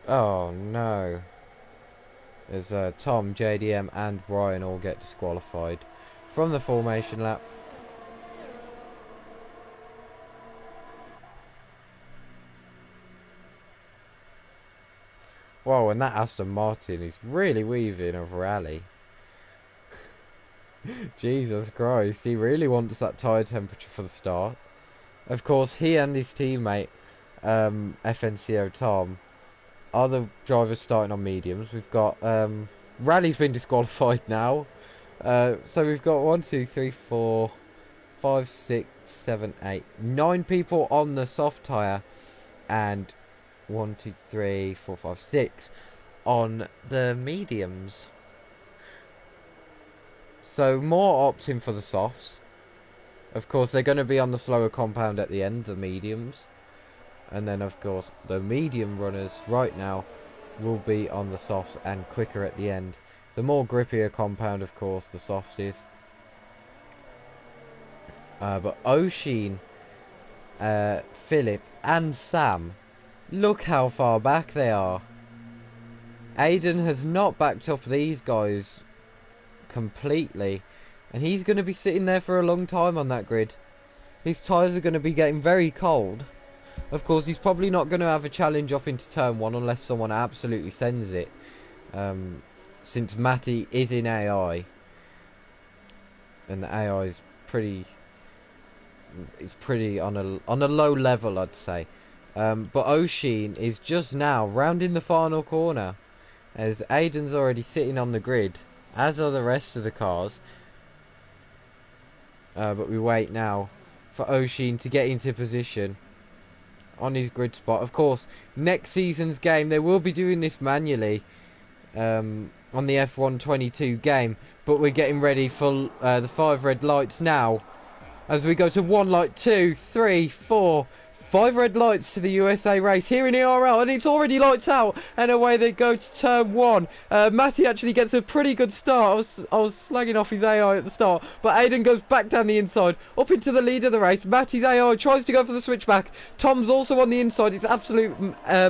Oh no. There's Tom, JDM and Ryan all get disqualified from the formation lap. Whoa, and that Aston Martin is really weaving a rally. Jesus Christ, he really wants that tyre temperature for the start. Of course, he and his teammate, FNCO Tom, are the drivers starting on mediums. We've got Rally's been disqualified now. So we've got 1, 2, 3, 4, 5, 6, 7, 8, 9 people on the soft tyre, and 1, 2, 3, 4, 5, 6 on the mediums. So more opting for the softs. Of course, they're going to be on the slower compound at the end, the mediums. And then, of course, the medium runners right now will be on the softs and quicker at the end. The more grippier compound, of course, the softs is. But O'Sheen, Philip, and Sam, look how far back they are. Aiden has not backed up these guys completely, and he's going to be sitting there for a long time on that grid. His tyres are going to be getting very cold. Of course, he's probably not going to have a challenge up into turn 1 unless someone absolutely sends it. Since Matty is in AI, and the AI is pretty on a low level, I'd say. But O'Sheen is just now rounding the final corner, as Aiden's already sitting on the grid, as are the rest of the cars. But we wait now for O'Sheen to get into position on his grid spot. Of course, next season's game they will be doing this manually on the F122 game, but we're getting ready for the 5 red lights now, as we go to 1 light, 2, 3, 4, 5 red lights to the USA race here in ERL, and it's already lights out, and away they go to turn 1. Matty actually gets a pretty good start. I was slagging off his AI at the start, but Aiden goes back down the inside, up into the lead of the race. Matty's AI tries to go for the switchback. Tom's also on the inside. It's absolute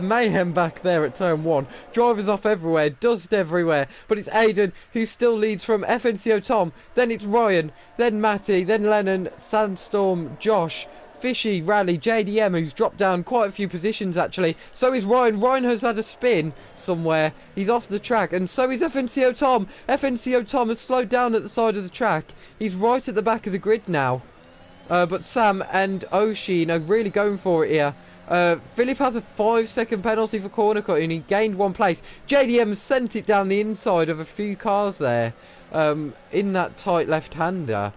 mayhem back there at turn 1. Drivers off everywhere, dust everywhere, but it's Aiden who still leads from FNCO Tom. Then it's Ryan, then Matty, then Lennon, Sandstorm, Josh, Fishy, Rally, JDM, who's dropped down quite a few positions actually. So is Ryan. Ryan has had a spin somewhere. He's off the track, and so is FNCO Tom. FNCO Tom has slowed down at the side of the track. He's right at the back of the grid now. But Sam and O'Sheen are really going for it here. Philip has a 5-second penalty for corner cutting. He gained 1 place. JDM sent it down the inside of a few cars there, in that tight left-hander.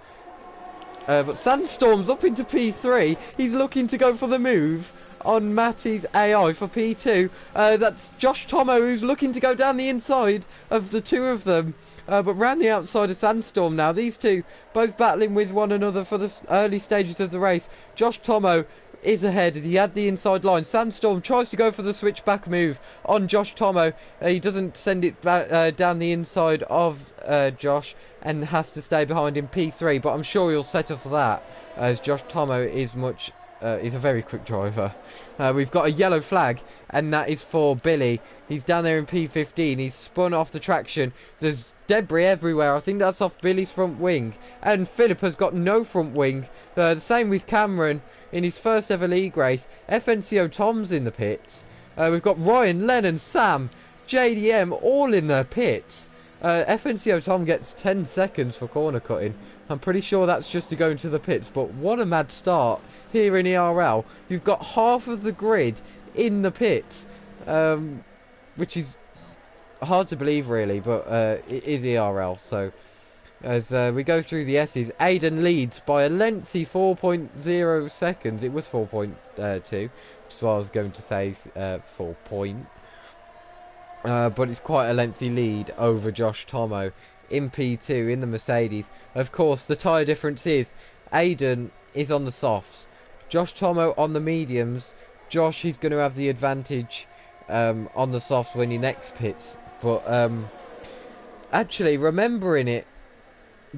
But Sandstorm's up into P3. He's looking to go for the move on Matty's AI for P2. That's Josh Tomo, who's looking to go down the inside of the two of them. But round the outside of Sandstorm now. These two both battling with one another for the early stages of the race. Josh Tomo is ahead. He had the inside line. Sandstorm tries to go for the switchback move on Josh Tomo. He doesn't send it back, down the inside of Josh, and has to stay behind in P3, but I'm sure he'll settle for that, as Josh Tomo is much He's a very quick driver. We've got a yellow flag, and that is for Billy. He's down there in P15. He's spun off the traction. There's debris everywhere. I think that's off Billy's front wing. And Philip has got no front wing. The same with Cameron in his first ever league race. FNCO Tom's in the pits. We've got Ryan, Lennon, Sam, JDM all in the pits. FNCO Tom gets 10 seconds for corner cutting. I'm pretty sure that's just to go into the pits, but what a mad start here in ERL. You've got half of the grid in the pits, which is hard to believe really, but it is ERL. So as we go through the S's, Aiden leads by a lengthy 4.0 seconds. It was 4.2, which is what I was going to say, 4 point. But it's quite a lengthy lead over Josh Tomo in P2 in the Mercedes. Of course, the tyre difference is Aiden is on the softs, Josh Tomo on the mediums. Josh, he's going to have the advantage on the softs when he next pits. But actually, remembering it,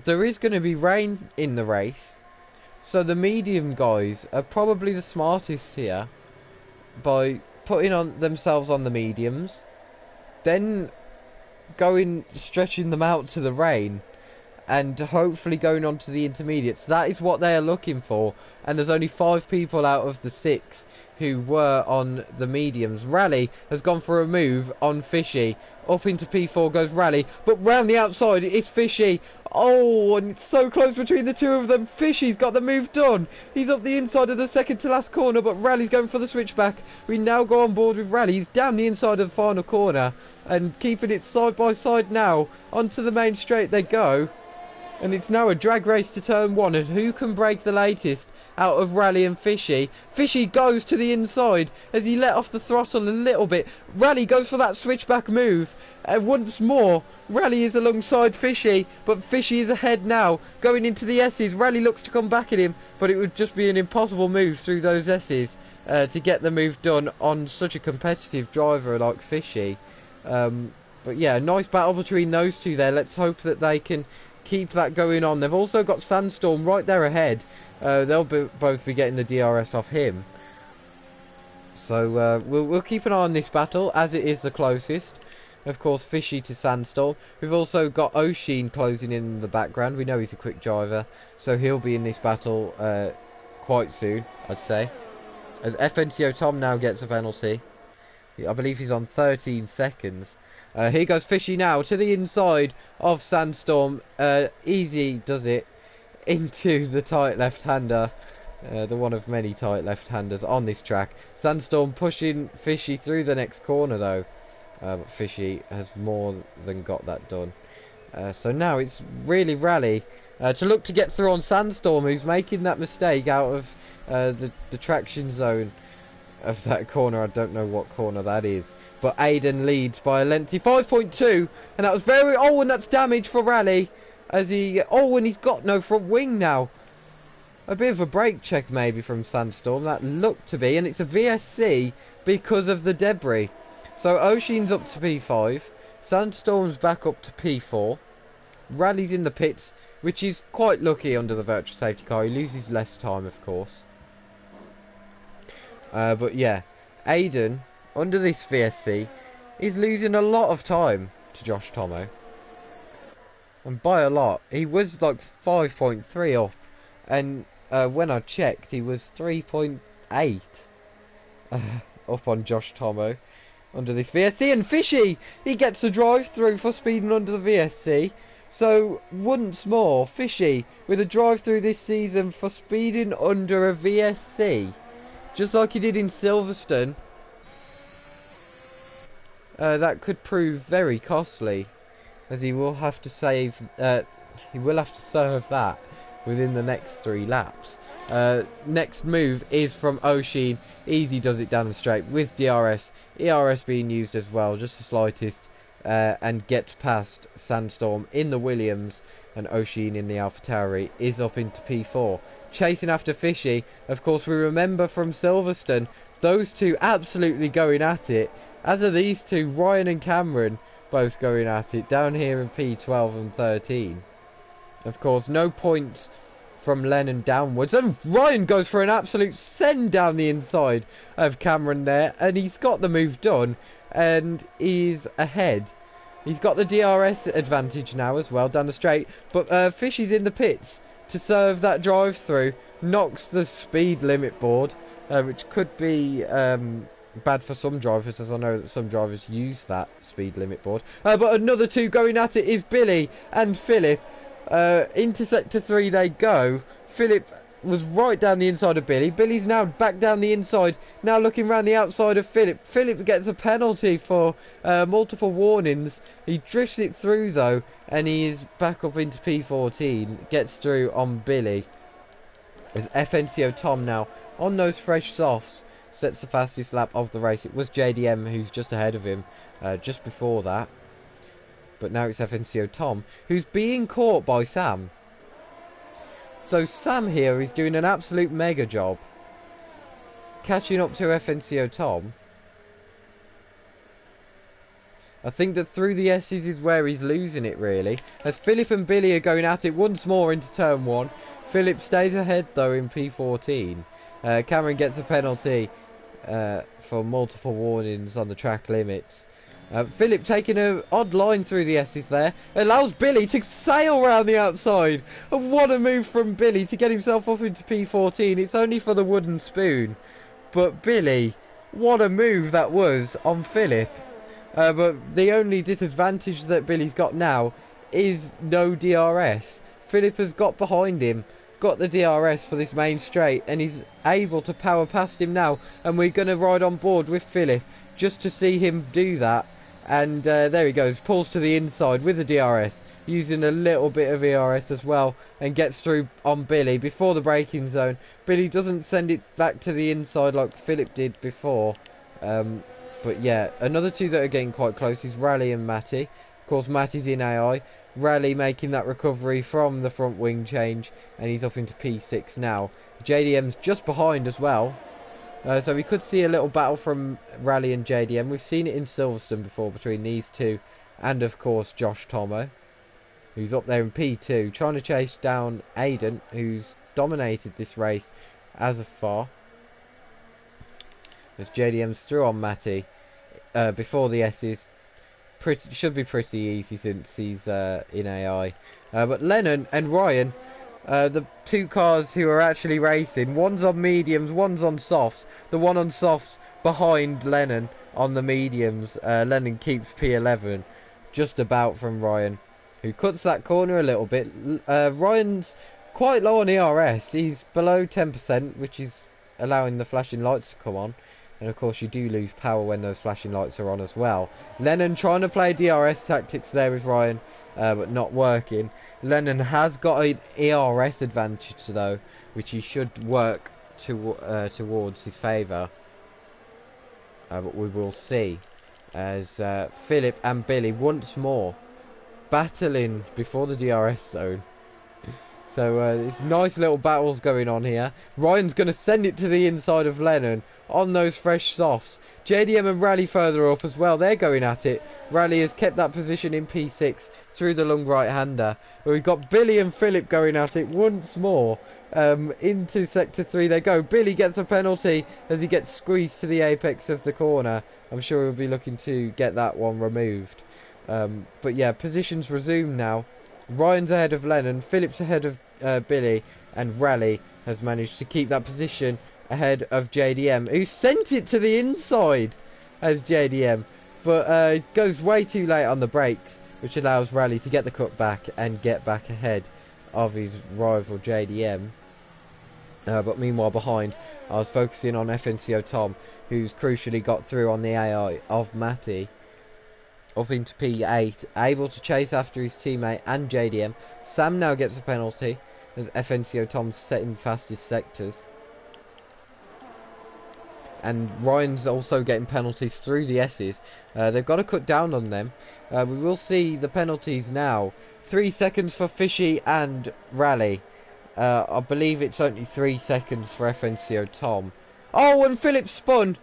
there is going to be rain in the race. So the medium guys are probably the smartest here by putting on themselves on the mediums, then stretching them out to the rain, and hopefully going on to the intermediates. That is what they are looking for, and there's only 5 people out of the 6 who were on the mediums. Rally has gone for a move on Fishy. Up into P4 goes Rally, but round the outside it's Fishy. Oh, and it's so close between the two of them. Fishy's got the move done. He's up the inside of the second to last corner, but Rally's going for the switchback. We now go on board with Rally. He's down the inside of the final corner and keeping it side by side now. Onto the main straight they go. And it's now a drag race to turn 1, and who can break the latest out of Rally and Fishy? Fishy goes to the inside as he let off the throttle a little bit. Rally goes for that switchback move, and once more Rally is alongside Fishy, but Fishy is ahead now going into the S's. Rally looks to come back at him, but it would just be an impossible move through those S's to get the move done on such a competitive driver like Fishy. But yeah, nice battle between those two there. Let's hope that they can keep that going on. They've also got Sandstorm right there ahead. They'll both be getting the DRS off him. So we'll keep an eye on this battle as it is the closest. Of course, Fishy to Sandstorm. We've also got Oshin closing in the background. We know he's a quick driver, so he'll be in this battle quite soon, I'd say. As FNCO Tom now gets a penalty. I believe he's on 13 seconds. Here goes Fishy now to the inside of Sandstorm. Easy does it into the tight left-hander. The one of many tight left-handers on this track. Sandstorm pushing Fishy through the next corner though. But Fishy has more than got that done. So now it's really Rally to look to get through on Sandstorm, who's making that mistake out of the traction zone of that corner. I don't know what corner that is, but Aiden leads by a lengthy 5.2, and that was very... Oh, and that's damage for Rally as he... Oh, and he's got no front wing now. A bit of a brake check maybe from Sandstorm, that looked to be, and it's a VSC because of the debris. So Oshin's up to P5, Sandstorm's back up to P4, Rally's in the pits, which is quite lucky under the virtual safety car. He loses less time, of course. But yeah, Aiden, under this VSC, is losing a lot of time to Josh Tomo. And by a lot. He was like 5.3 off. And when I checked, he was 3.8 up on Josh Tomo under this VSC. And Fishy, he gets a drive through for speeding under the VSC. So once more, Fishy with a drive through this season for speeding under a VSC. Just like he did in Silverstone. That could prove very costly, as he will have to save. He will have to serve that within the next 3 laps. Next move is from Oshin. Easy does it down the straight with DRS. ERS being used as well, just the slightest, and gets past Sandstorm in the Williams, and Oshin in the AlphaTauri is up into P4. Chasing after Fishy. Of course, we remember from Silverstone, those two absolutely going at it. As are these two, Ryan and Cameron, both going at it down here in P12 and 13. Of course, no points from Lennon downwards. And Ryan goes for an absolute send down the inside of Cameron there. And he's got the move done. And he's ahead. He's got the DRS advantage now as well down the straight. But Fishy's in the pits to serve that drive through. Knocks the speed limit board. Which could be bad for some drivers, as I know that some drivers use that speed limit board. But another two going at it is Billy and Philip. Into sector 3 they go. Philip was right down the inside of Billy. Billy's now back down the inside, now looking around the outside of Philip. Philip gets a penalty for multiple warnings. He drifts it through though, and he is back up into P14. Gets through on Billy. As FNCO Tom now on those fresh softs sets the fastest lap of the race. It was JDM who's just ahead of him just before that. But now it's FNCO Tom who's being caught by Sam. So Sam here is doing an absolute mega job catching up to FNCO Tom. I think that through the S's is where he's losing it really. As Philip and Billy are going at it once more into turn 1. Philip stays ahead though in P14. Cameron gets a penalty for multiple warnings on the track limits. Philip taking an odd line through the S's there. Allows Billy to sail round the outside. And what a move from Billy to get himself up into P14. It's only for the wooden spoon. But Billy, what a move that was on Philip. But the only disadvantage that Billy's got now is no DRS. Philip has got behind him, got the DRS for this main straight, and he's able to power past him now. And we're going to ride on board with Philip just to see him do that. And there he goes, pulls to the inside with the DRS, using a little bit of ERS as well, and gets through on Billy before the braking zone. Billy doesn't send it back to the inside like Philip did before. But yeah, another two that are getting quite close is Rally and Matty. Of course, Matty's in AI. Rally making that recovery from the front wing change, and he's up into P6 now. JDM's just behind as well. So we could see a little battle from Rally and JDM. We've seen it in Silverstone before between these two, and of course Josh Tomo, who's up there in P2, trying to chase down Aiden, who's dominated this race as of far. As JDM's through on Matty before the S's. Should be pretty easy since he's in AI. But Lennon and Ryan, the two cars who are actually racing, one's on mediums, one's on softs. The one on softs behind Lennon on the mediums. Lennon keeps P11 just about from Ryan, who cuts that corner a little bit. Ryan's quite low on ERS. He's below 10%, which is allowing the flashing lights to come on. And of course you do lose power when those flashing lights are on as well. Lennon trying to play DRS tactics there with Ryan, but not working. Lennon has got an ERS advantage though, which he should work towards his favour. But we will see. As Philip and Billy once more battling before the DRS zone. So it's nice little battles going on here. Ryan's going to send it to the inside of Lennon on those fresh softs. JDM and Rally further up as well. They're going at it. Rally has kept that position in P6 through the long right-hander. We've got Billy and Philip going at it once more. Into sector 3 they go. Billy gets a penalty as he gets squeezed to the apex of the corner. I'm sure he'll be looking to get that one removed. But yeah, positions resume now. Ryan's ahead of Lennon, Philip's ahead of Billy, and Rally has managed to keep that position ahead of JDM, who sent it to the inside as JDM, but goes way too late on the brakes, which allows Rally to get the cut back and get back ahead of his rival JDM. But meanwhile behind, I was focusing on FNCO Tom, who's crucially got through on the AI of Matty. Up into P8, able to chase after his teammate and JDM. Sam now gets a penalty as FNCO Tom's setting fastest sectors. And Ryan's also getting penalties through the S's. They've got to cut down on them. We will see the penalties now. 3 seconds for Fishy and Rally. I believe it's only 3 seconds for FNCO Tom. Oh, and Philip spun.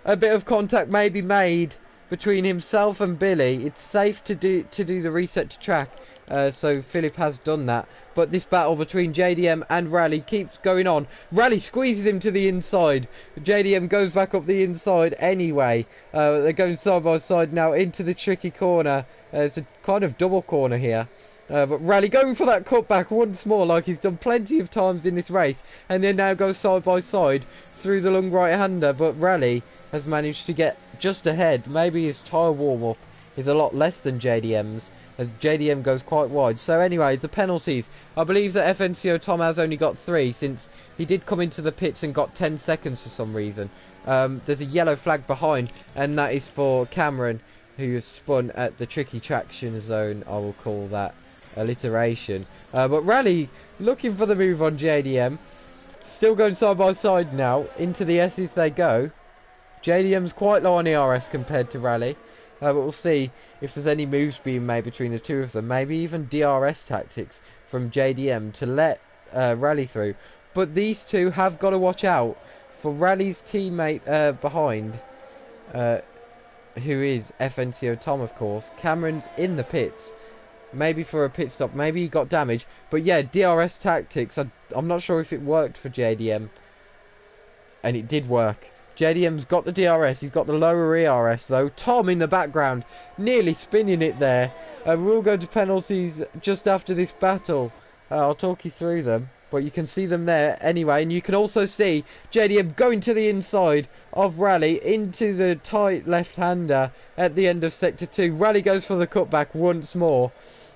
A bit of contact may be made between himself and Billy. It's safe to do the reset to track So Philip has done that. But this battle between JDM and Rally keeps going on. Rally squeezes him to the inside. JDM goes back up the inside anyway. They're going side by side now into the tricky corner. It's a kind of double corner here. But Rally going for that cutback once more, like he's done plenty of times in this race. And then now goes side by side through the long right-hander. But Rally has managed to get just ahead. Maybe his tyre warm-up is a lot less than JDM's, as JDM goes quite wide. So anyway, the penalties. I believe that FNCO Tom has only got 3, since he did come into the pits and got 10 seconds for some reason. There's a yellow flag behind, and that is for Cameron, who has spun at the tricky traction zone, I will call that alliteration. But Rally looking for the move on JDM. Still going side by side now. Into the S's they go. JDM's quite low on ERS compared to Rally. But we'll see if there's any moves being made between the two of them. Maybe even DRS tactics from JDM to let Rally through. But these two have got to watch out for Rally's teammate behind, who is FNCO Tom, of course. Cameron's in the pits. Maybe for a pit stop. Maybe he got damaged. But yeah, DRS tactics. I'm not sure if it worked for JDM. And it did work. JDM's got the DRS. He's got the lower ERS though. Tom in the background. Nearly spinning it there. We'll go to penalties just after this battle. I'll talk you through them. But you can see them there anyway. And you can also see JDM going to the inside of Rally into the tight left-hander at the end of Sector 2. Rally goes for the cutback once more.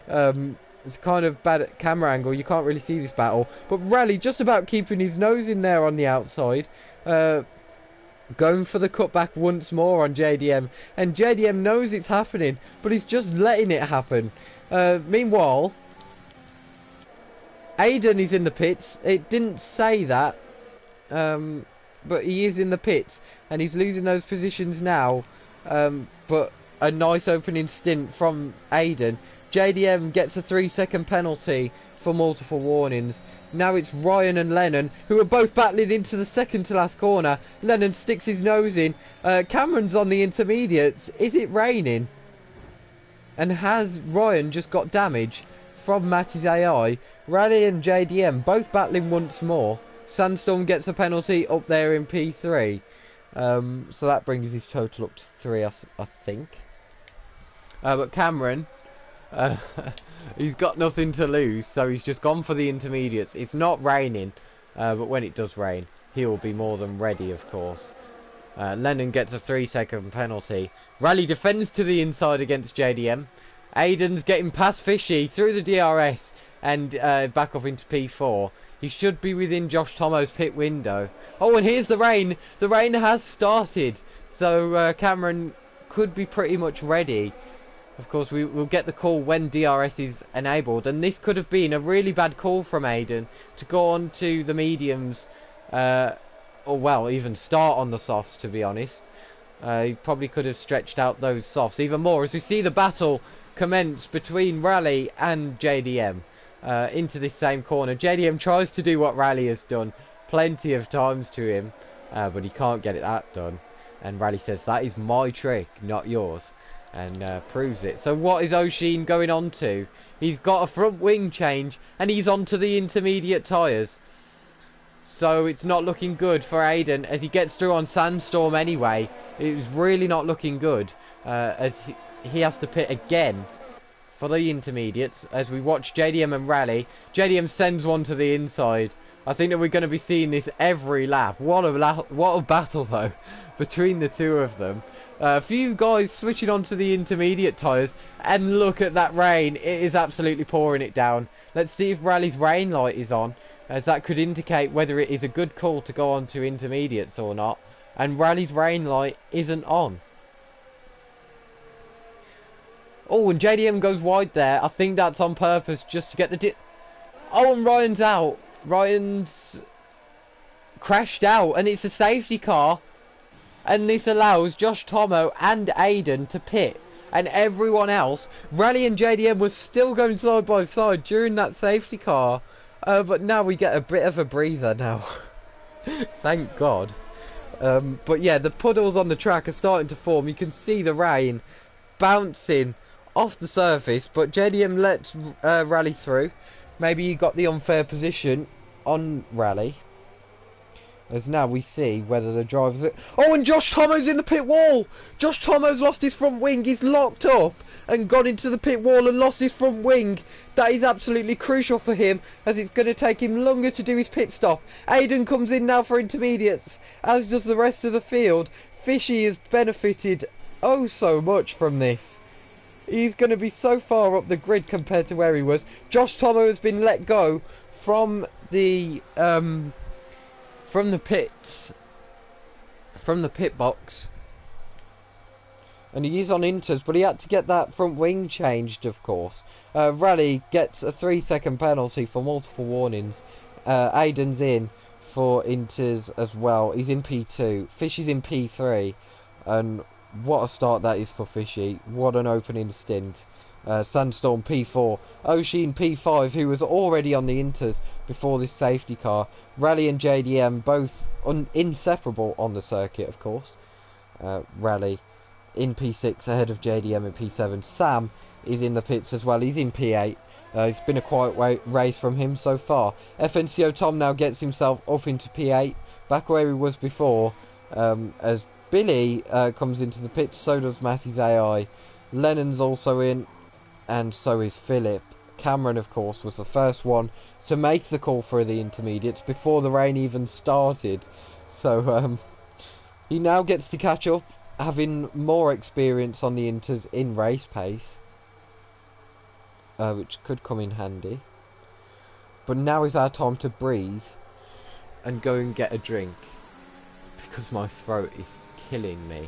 It's kind of bad at camera angle. You can't really see this battle. But Rally just about keeping his nose in there on the outside. Going for the cutback once more on JDM. And JDM knows it's happening, but he's just letting it happen. Meanwhile, Aiden is in the pits. It didn't say that, but he is in the pits, and he's losing those positions now. But a nice opening stint from Aiden. JDM gets a 3-second penalty for multiple warnings. Now it's Ryan and Lennon, who are both battling into the second to last corner. Lennon sticks his nose in. Cameron's on the intermediates. Is it raining? And has Ryan just got damage from Matty's AI? Rally and JDM both battling once more. Sandstorm gets a penalty up there in P3. So that brings his total up to 3, I think. But Cameron, he's got nothing to lose, so he's just gone for the intermediates. It's not raining, but when it does rain, he will be more than ready, of course. Lennon gets a 3-second penalty. Rally defends to the inside against JDM. Aiden's getting past Fishy through the DRS and back up into P4. He should be within Josh Tomo's pit window. Oh, and here's the rain. The rain has started, so Cameron could be pretty much ready. Of course, we'll get the call when DRS is enabled, and this could have been a really bad call from Aiden to go on to the mediums, or well, even start on the softs, to be honest. He probably could have stretched out those softs even more, as we see the battle commence between Rally and JDM into this same corner. JDM tries to do what Rally has done plenty of times to him, but he can't get that done. And Rally says, that is my trick, not yours. And proves it. So what is Oshin going on to? He's got a front wing change, and he's onto the intermediate tyres. So it's not looking good for Aiden as he gets through on Sandstorm anyway. It's really not looking good as he has to pit again for the intermediates as we watch JDM and Rally. JDM sends one to the inside. I think that we're going to be seeing this every lap. What a battle though between the two of them. A few guys switching onto the intermediate tyres, and look at that rain. It is absolutely pouring it down. Let's see if Rally's rain light is on, as that could indicate whether it is a good call to go on to intermediates or not. And Rally's rain light isn't on. Oh, and JDM goes wide there. I think that's on purpose just to get the oh, and Ryan's out. Ryan's crashed out, and it's a safety car. And this allows Josh Tomo and Aiden to pit. And everyone else, Rally and JDM was still going side by side during that safety car. But now we get a bit of a breather now. Thank God. But yeah, the puddles on the track are starting to form. You can see the rain bouncing off the surface, but JDM lets Rally through. Maybe he got the unfair position on Rally. As now we see whether the drivers... Oh, and Josh Tomo's in the pit wall! Josh Tomo's lost his front wing. He's locked up and got into the pit wall and lost his front wing. That is absolutely crucial for him, as it's going to take him longer to do his pit stop. Aiden comes in now for intermediates, as does the rest of the field. Fishy has benefited oh so much from this. He's going to be so far up the grid compared to where he was. Josh Tomo has been let go from the pits, from the pit box, and he is on inters, but he had to get that front wing changed, of course. Rally gets a 3-second penalty for multiple warnings. Aiden's in for inters as well. He's in P2. Fishy's in P3, and what a start that is for Fishy. What an opening stint. Sandstorm P4, Oshin P5, who was already on the inters before this safety car. Rally and JDM both inseparable on the circuit, of course. Rally in P6 ahead of JDM in P7. Sam is in the pits as well. He's in P8. It's been a quiet race from him so far. FNCO Tom now gets himself up into P8, back where he was before, as Billy comes into the pits. So does Matty's AI. Lennon's also in, and so is Philip. Cameron, of course, was the first one to make the call for the intermediates before the rain even started. So he now gets to catch up, having more experience on the inters in race pace, which could come in handy. But now is our time to breathe and go and get a drink, because my throat is killing me.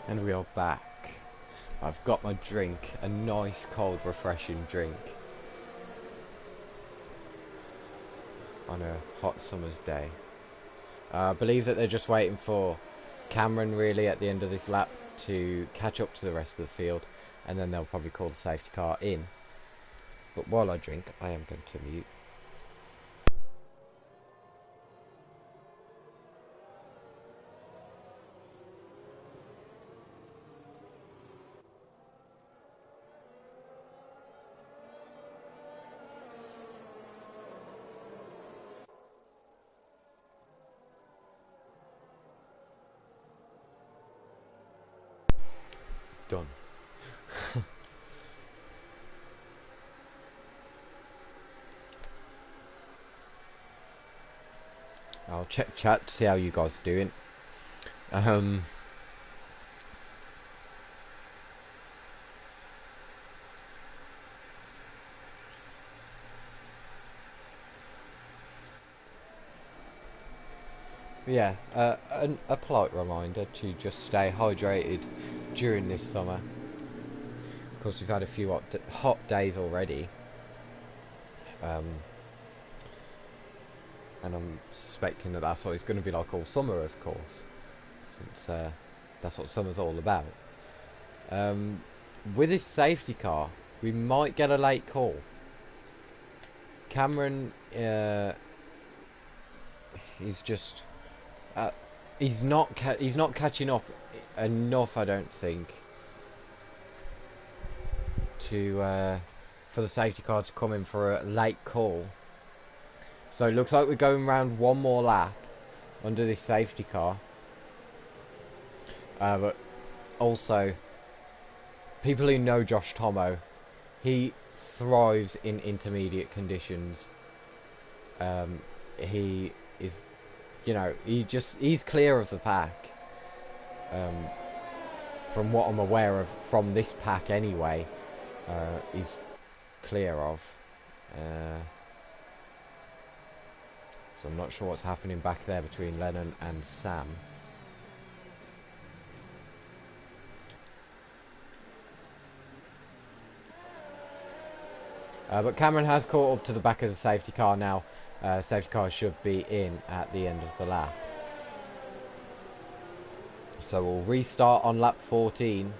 And we are back. I've got my drink, a nice cold refreshing drink on a hot summer's day. I believe that they're just waiting for Cameron really at the end of this lap to catch up to the rest of the field, and then they'll probably call the safety car in. But while I drink, I am going to mute. Done. I'll check chat to see how you guys are doing. Yeah, a polite reminder to just stay hydrated during this summer. Of course, we've had a few hot days already. And I'm suspecting that that's what it's going to be like all summer, of course. since that's what summer's all about. With his safety car, we might get a late call. Cameron, he's just he's not catching up enough, I don't think, to for the safety car to come in for a late call. So it looks like we're going round one more lap under this safety car. But also, people who know Josh Tomo, he thrives in intermediate conditions. He is, he's clear of the pack. From what I'm aware of, from this pack anyway, he's clear of. So I'm not sure what's happening back there between Lennon and Sam. But Cameron has caught up to the back of the safety car now. Safety car should be in at the end of the lap. So we'll restart on lap 14,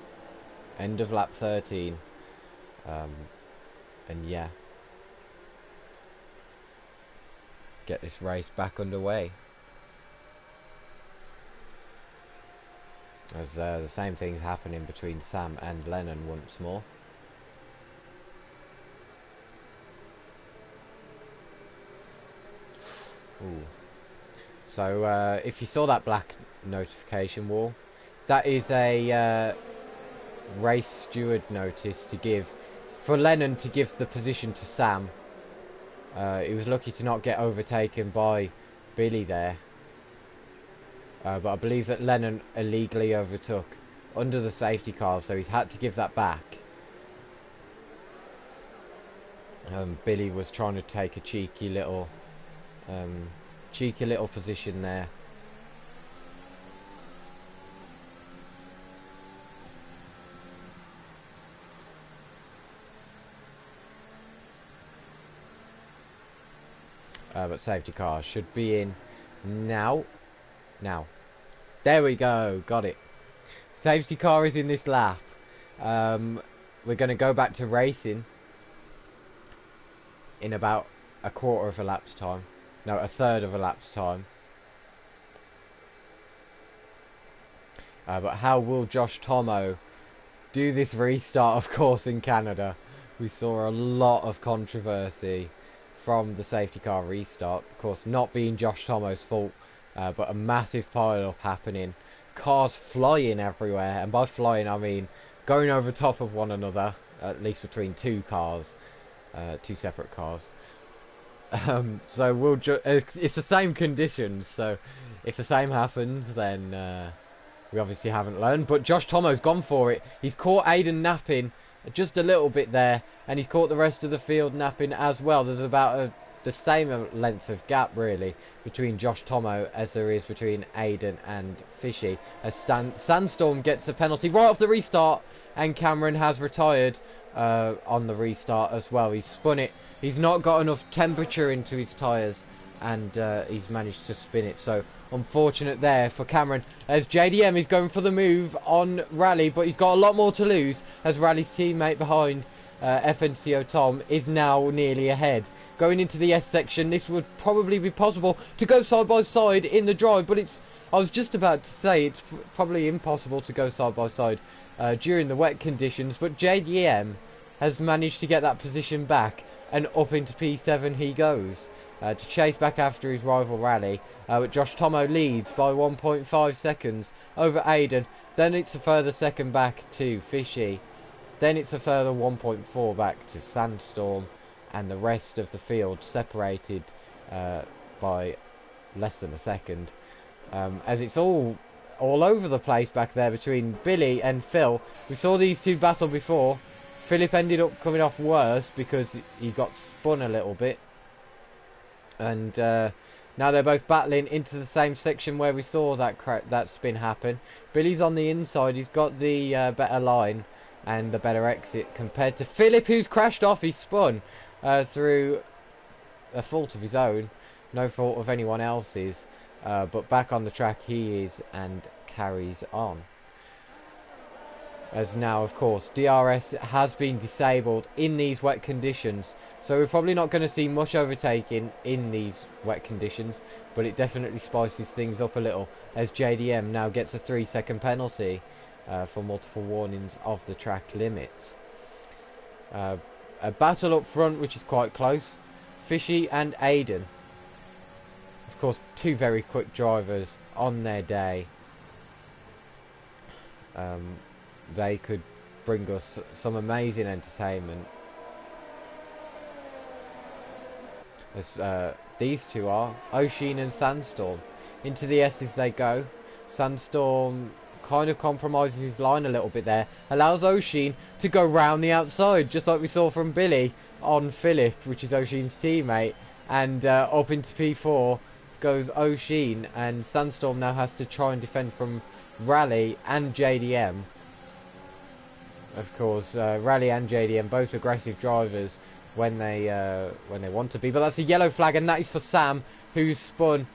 end of lap 13, and yeah, get this race back underway. As the same thing's happening between Sam and Lennon once more. Ooh. So if you saw that black notification wall, that is a race steward notice to give for Lennon to give the position to Sam. He was lucky to not get overtaken by Billy there, but I believe that Lennon illegally overtook under the safety car, so he's had to give that back. Billy was trying to take a cheeky little position there. But safety car should be in now. There we go, got it. Safety car is in this lap. We're going to go back to racing in about a quarter of a lap's time. No, a third of a lap's time. But how will Josh Tomo do this restart, of course, in Canada? We saw a lot of controversy from the safety car restart. Of course, not being Josh Tomo's fault, but a massive pile-up happening. Cars flying everywhere, and by flying I mean going over top of one another, at least between two cars, two separate cars. So we'll it's the same conditions, so if the same happens, then we obviously haven't learned. But Josh Tomo's gone for it. He's caught Aiden napping just a little bit there, and he's caught the rest of the field napping as well. There's about the same length of gap really between Josh Tomo as there is between Aiden and Fishy, as Sandstorm gets a penalty right off the restart, and Cameron has retired on the restart as well. He's spun it. He's not got enough temperature into his tyres, and he's managed to spin it. So unfortunate there for Cameron, as JDM is going for the move on Rally, but he's got a lot more to lose, as Rally's teammate behind FNCO Tom is now nearly ahead. Going into the S section, this would probably be possible to go side by side in the drive, but I was just about to say it's probably impossible to go side by side during the wet conditions, but JDM has managed to get that position back, and up into P7 he goes to chase back after his rival Rally. But Josh Tomo leads by 1.5 seconds over Aiden. Then it's a further second back to Fishy. Then it's a further 1.4 back to Sandstorm, and the rest of the field separated by less than a second. As it's all over the place back there between Billy and Phil. We saw these two battle before. Philip ended up coming off worse because he got spun a little bit. And now they're both battling into the same section where we saw that spin happen. Billy's on the inside. He's got the better line and the better exit compared to Philip, who's crashed off. He's spun through a fault of his own. No fault of anyone else's. But back on the track he is, and carries on. As now, of course, DRS has been disabled in these wet conditions, so we're probably not going to see much overtaking in these wet conditions, but it definitely spices things up a little, as JDM now gets a 3-second penalty for multiple warnings of the track limits. A battle up front which is quite close. Fishy and Aiden. Of course, two very quick drivers on their day. They could bring us some amazing entertainment. As these two are, Ocean and Sandstorm. Into the S's they go. Sandstorm kind of compromises his line a little bit there. Allows Ocean to go round the outside, just like we saw from Billy on Philip, which is Ocean's teammate. And up into P4 goes Ocean, and Sandstorm now has to try and defend from Rally and JDM. Of course, Rally and JDM, both aggressive drivers when they want to be. But that's a yellow flag, and that is for Sam, who's spun.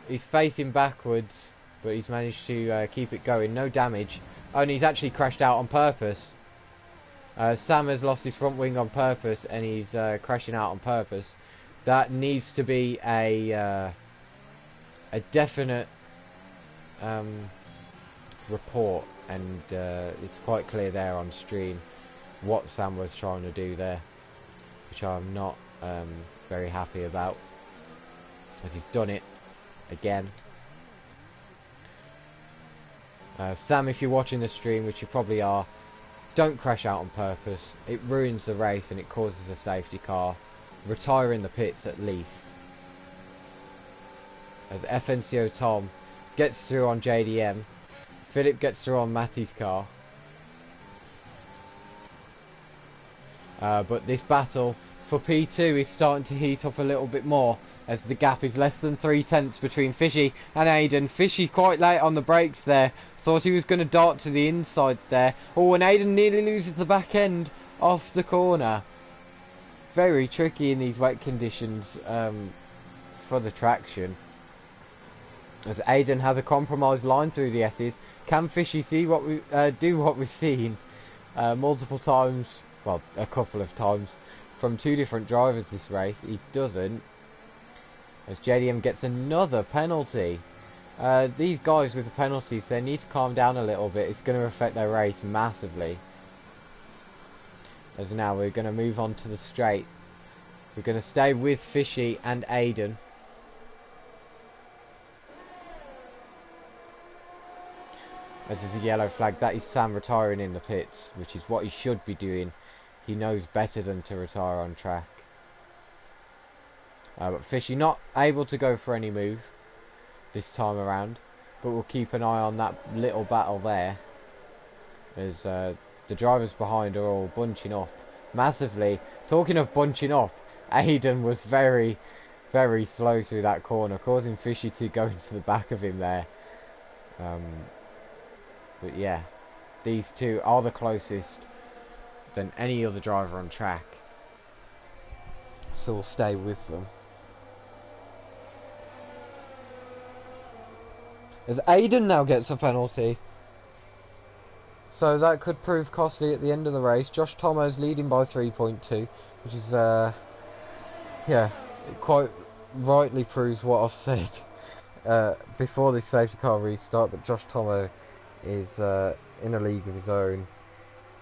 He's facing backwards, but he's managed to keep it going. No damage. Only he's actually crashed out on purpose. Sam has lost his front wing on purpose, and he's crashing out on purpose. That needs to be a definite report, and it's quite clear there on stream what Sam was trying to do there, which I'm not very happy about, as he's done it again. Sam, if you're watching the stream, which you probably are, don't crash out on purpose. It ruins the race and it causes a safety car. Retire in the pits at least. As FNCO Tom gets through on JDM, Philip gets through on Matty's car. But this battle for P2 is starting to heat up a little bit more, as the gap is less than 3/10 between Fishy and Aiden. Fishy quite late on the brakes there. Thought he was going to dart to the inside there. Oh, and Aiden nearly loses the back end off the corner. Very tricky in these wet conditions for the traction. As Aiden has a compromised line through the S's. Can Fishy see what we do what we've seen multiple times? Well, a couple of times from two different drivers this race. He doesn't. As JDM gets another penalty. These guys with the penalties, they need to calm down a little bit. It's going to affect their race massively. As now we're going to move on to the straight. We're going to stay with Fishy and Aiden. As there's a yellow flag, that is Sam retiring in the pits, which is what he should be doing. He knows better than to retire on track. But Fishy not able to go for any move this time around, but we'll keep an eye on that little battle there, as the drivers behind are all bunching up massively. Talking of bunching up, Aiden was very, very slow through that corner, causing Fishy to go into the back of him there. But yeah, these two are the closest than any other driver on track, so we'll stay with them. As Aiden now gets a penalty, so that could prove costly at the end of the race. Josh Tomo's leading by 3.2, which is yeah, it quite rightly proves what I've said before this safety car restart, that Josh Tomo is in a league of his own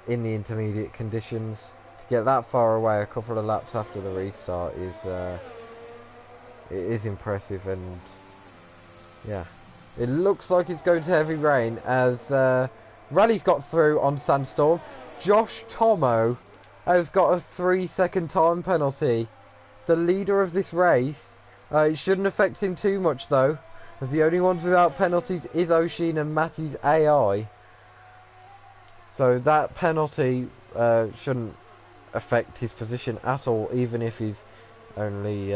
in the intermediate conditions. To get that far away a couple of laps after the restart is it is impressive. And yeah, it looks like it's going to heavy rain, as Rally's got through on Sandstorm. Josh Tomo has got a 3-second time penalty, the leader of this race. It shouldn't affect him too much though, as the only ones without penalties is Oshin and Matty's AI. So that penalty shouldn't affect his position at all, even if he's only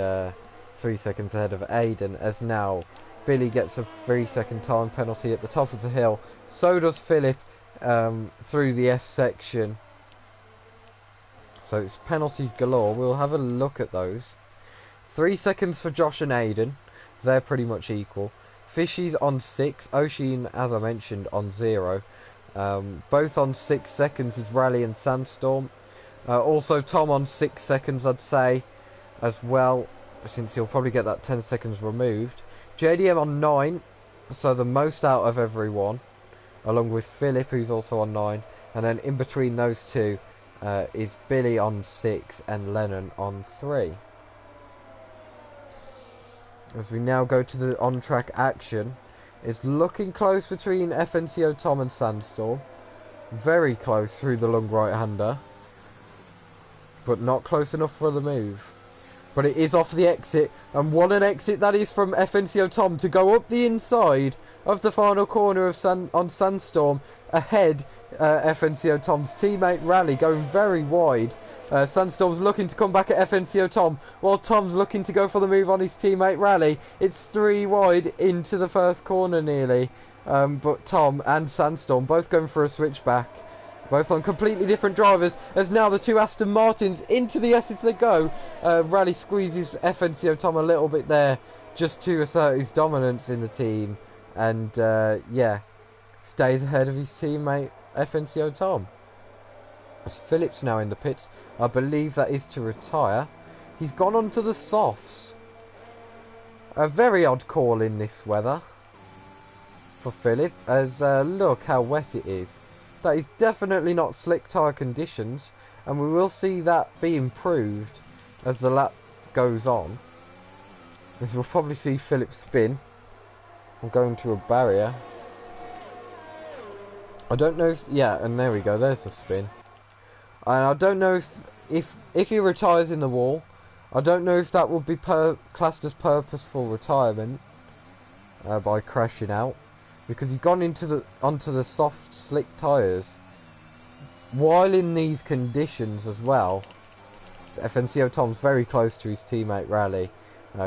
3 seconds ahead of Aiden. As now Billy gets a 3-second time penalty at the top of the hill. So does Philip through the S section. So it's penalties galore. We'll have a look at those. 3 seconds for Josh and Aiden. They're pretty much equal. Fishy's on 6. Oshin, as I mentioned, on 0. Both on 6 seconds is Rally and Sandstorm. Also Tom on 6 seconds, I'd say, as well, since he'll probably get that 10 seconds removed. JDM on 9, so the most out of everyone, along with Philip, who's also on 9. And then in between those two is Billy on 6 and Lennon on 3. As we now go to the on-track action, it's looking close between FNCO Tom and Sandstorm. Very close through the long right-hander, but not close enough for the move. But it is off the exit, and what an exit that is from FNCO Tom to go up the inside of the final corner of Sandstorm, ahead FNCO Tom's teammate Rally, going very wide. Sandstorm's looking to come back at FNCO Tom, while Tom's looking to go for the move on his teammate Rally. It's 3 wide into the first corner nearly, but Tom and Sandstorm both going for a switchback. Both on completely different drivers, as now the two Aston Martins into the S as they go. Rally squeezes FNCO Tom a little bit there, just to assert his dominance in the team. And yeah, stays ahead of his teammate FNCO Tom. As Phillips now in the pits, I believe that is to retire. He's gone on to the softs. A very odd call in this weather for Philip, as look how wet it is. That is definitely not slick tyre conditions, and we will see that be improved as the lap goes on. As we'll probably see Philip spin. I'm going to a barrier. I don't know if... yeah, and there we go, there's the spin. And I don't know if he retires in the wall, I don't know if that would be classed as purposeful retirement by crashing out. Because he's gone onto the soft, slick tyres while in these conditions as well. FNCO Tom's very close to his teammate Rally.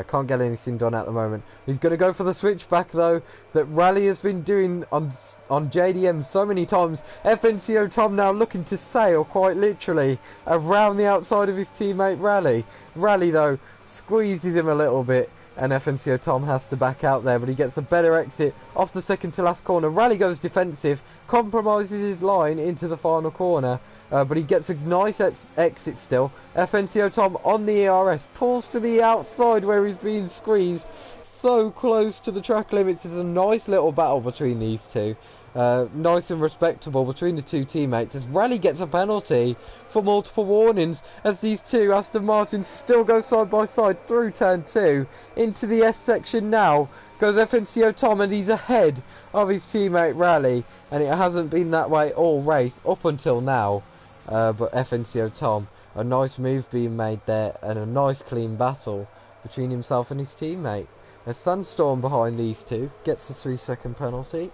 Can't get anything done at the moment. He's going to go for the switchback though, that Rally has been doing on JDM so many times. FNCO Tom now looking to sail, quite literally, around the outside of his teammate Rally. Rally though squeezes him a little bit, and FNCO Tom has to back out there, but he gets a better exit off the second to last corner. Rally goes defensive, compromises his line into the final corner, but he gets a nice exit still. FNCO Tom on the ERS, pulls to the outside where he's being squeezed, so close to the track limits. It's a nice little battle between these two. Nice and respectable between the two teammates, as Rally gets a penalty for multiple warnings, as these two Aston Martins still go side by side through turn 2 into the S section. Now goes FNCO Tom, and he's ahead of his teammate Rally, and it hasn't been that way all race up until now, but FNCO Tom, a nice move being made there, and a nice clean battle between himself and his teammate. A Sandstorm behind these two gets the 3-second penalty.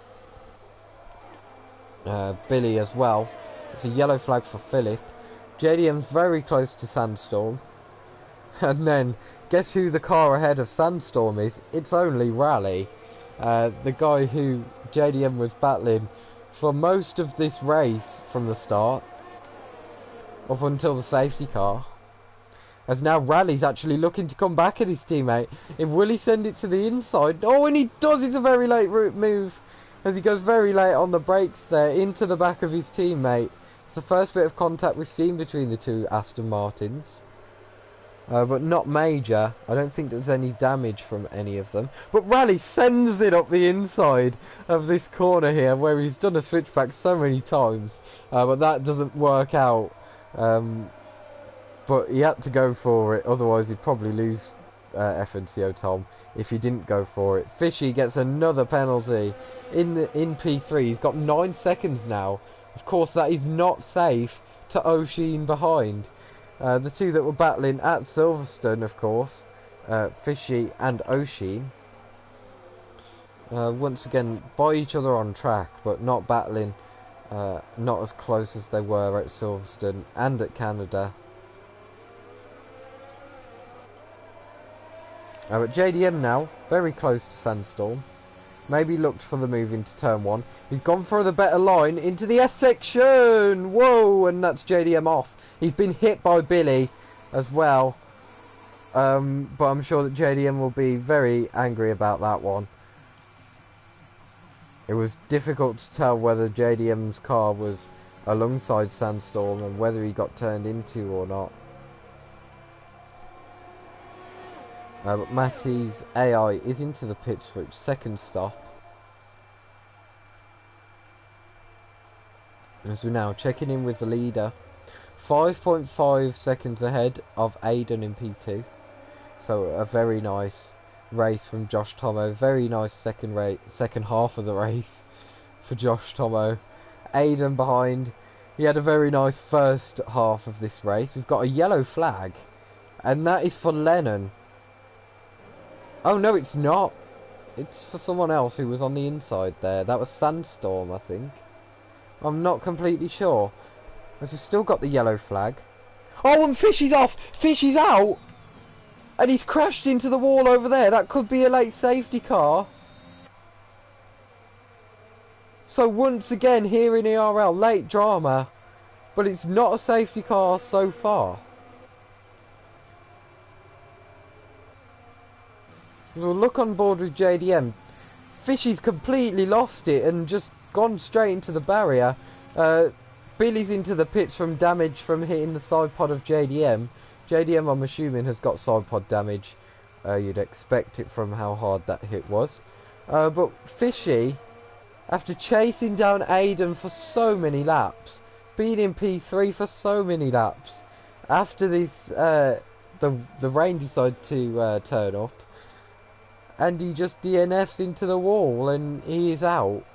Billy as well. It's a yellow flag for Philip. JDM's very close to Sandstorm. And then, guess who the car ahead of Sandstorm is? It's only Rally. The guy who JDM was battling for most of this race from the start, up until the safety car. As now Rally's actually looking to come back at his teammate. Will he send it to the inside? Oh, and he does! It's a very late move, as he goes very late on the brakes there, into the back of his teammate. It's the first bit of contact we've seen between the two Aston Martins. But not major. I don't think there's any damage from any of them. But Rally sends it up the inside of this corner here, where he's done a switchback so many times. But that doesn't work out. But he had to go for it, otherwise he'd probably lose FNCO Tom if he didn't go for it. Fishy gets another penalty in P3. He's got 9 seconds now. Of course, that is not safe to Oshin behind. The two that were battling at Silverstone, of course, Fishy and Oshin, once again by each other on track, but not battling, not as close as they were at Silverstone and at Canada. But JDM now, very close to Sandstorm. Maybe looked for the move into turn 1. He's gone for the better line into the S section. Whoa, and that's JDM off. He's been hit by Billy as well. But I'm sure that JDM will be very angry about that one. It was difficult to tell whether JDM's car was alongside Sandstorm and whether he got turned into or not. But Matty's AI is into the pits for its second stop. As we're now checking in with the leader. 5.5 seconds ahead of Aiden in P2. So a very nice race from Josh Tomo. Very nice second half of the race for Josh Tomo. Aiden behind. He had a very nice first half of this race. We've got a yellow flag. And that is for Lennon. Oh no, it's not. It's for someone else who was on the inside there. That was Sandstorm, I think. I'm not completely sure. As we've still got the yellow flag. Oh, and Fishy's off! Fishy's out! And he's crashed into the wall over there. That could be a late safety car. So once again, here in ERL, late drama. But it's not a safety car so far. We'll look on board with JDM. Fishy's completely lost it and just gone straight into the barrier. Billy's into the pits from damage from hitting the side pod of JDM. JDM, I'm assuming, has got side pod damage. You'd expect it from how hard that hit was. But Fishy, after chasing down Aiden for so many laps, being in P3 for so many laps, after this, the rain decided to turn up, and he just DNFs into the wall and he is out.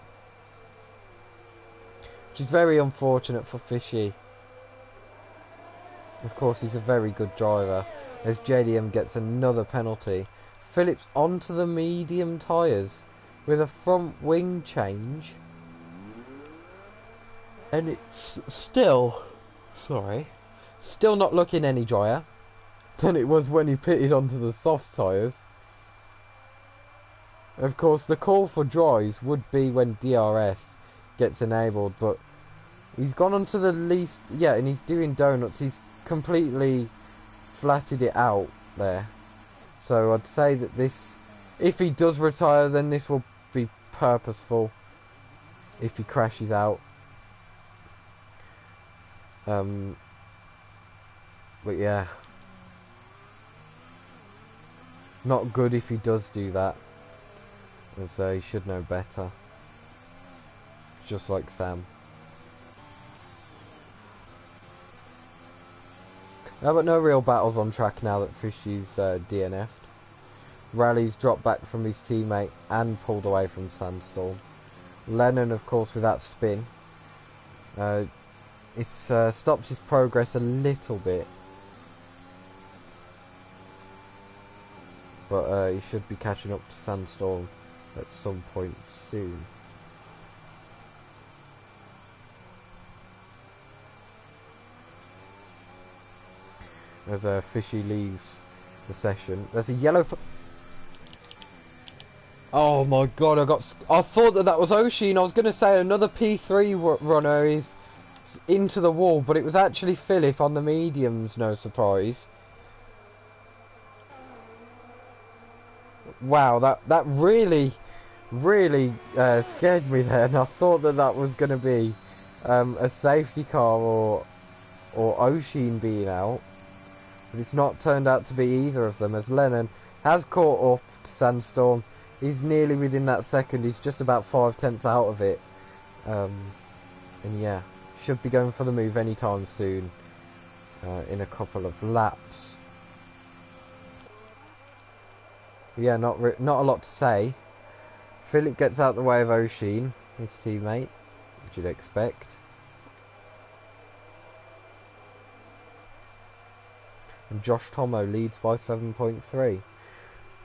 Which is very unfortunate for Fishy. Of course, he's a very good driver. As JDM gets another penalty. Phillips onto the medium tyres with a front wing change. And it's still not looking any drier than it was when he pitted onto the soft tyres. Of course, the call for dries would be when DRS gets enabled, but he's gone onto the least, yeah, and he's doing donuts. He's completely flatted it out there. So I'd say that this, if he does retire, then this will be purposeful if he crashes out. But yeah, not good if he does do that. And so he should know better. Just like Sam. But no real battles on track now that Fishy's DNF'd. Rally's dropped back from his teammate and pulled away from Sandstorm. Lennon, of course, with that spin. It stops his progress a little bit. But he should be catching up to Sandstorm at some point soon. As Fishy leaves the session, there's a yellow. Oh my god! I thought that was Oshin. I was going to say another P3 runner is into the wall, but it was actually Philip on the mediums. No surprise. Wow, that really scared me there, and I thought that was going to be a safety car or Oshin being out. But it's not turned out to be either of them, as Lennon has caught up to Sandstorm. He's nearly within that second. He's just about 5/10 out of it. And yeah, should be going for the move anytime soon, in a couple of laps. But yeah, not a lot to say. Philip gets out the way of Oshin, his teammate, which you'd expect. And Josh Tomo leads by 7.3.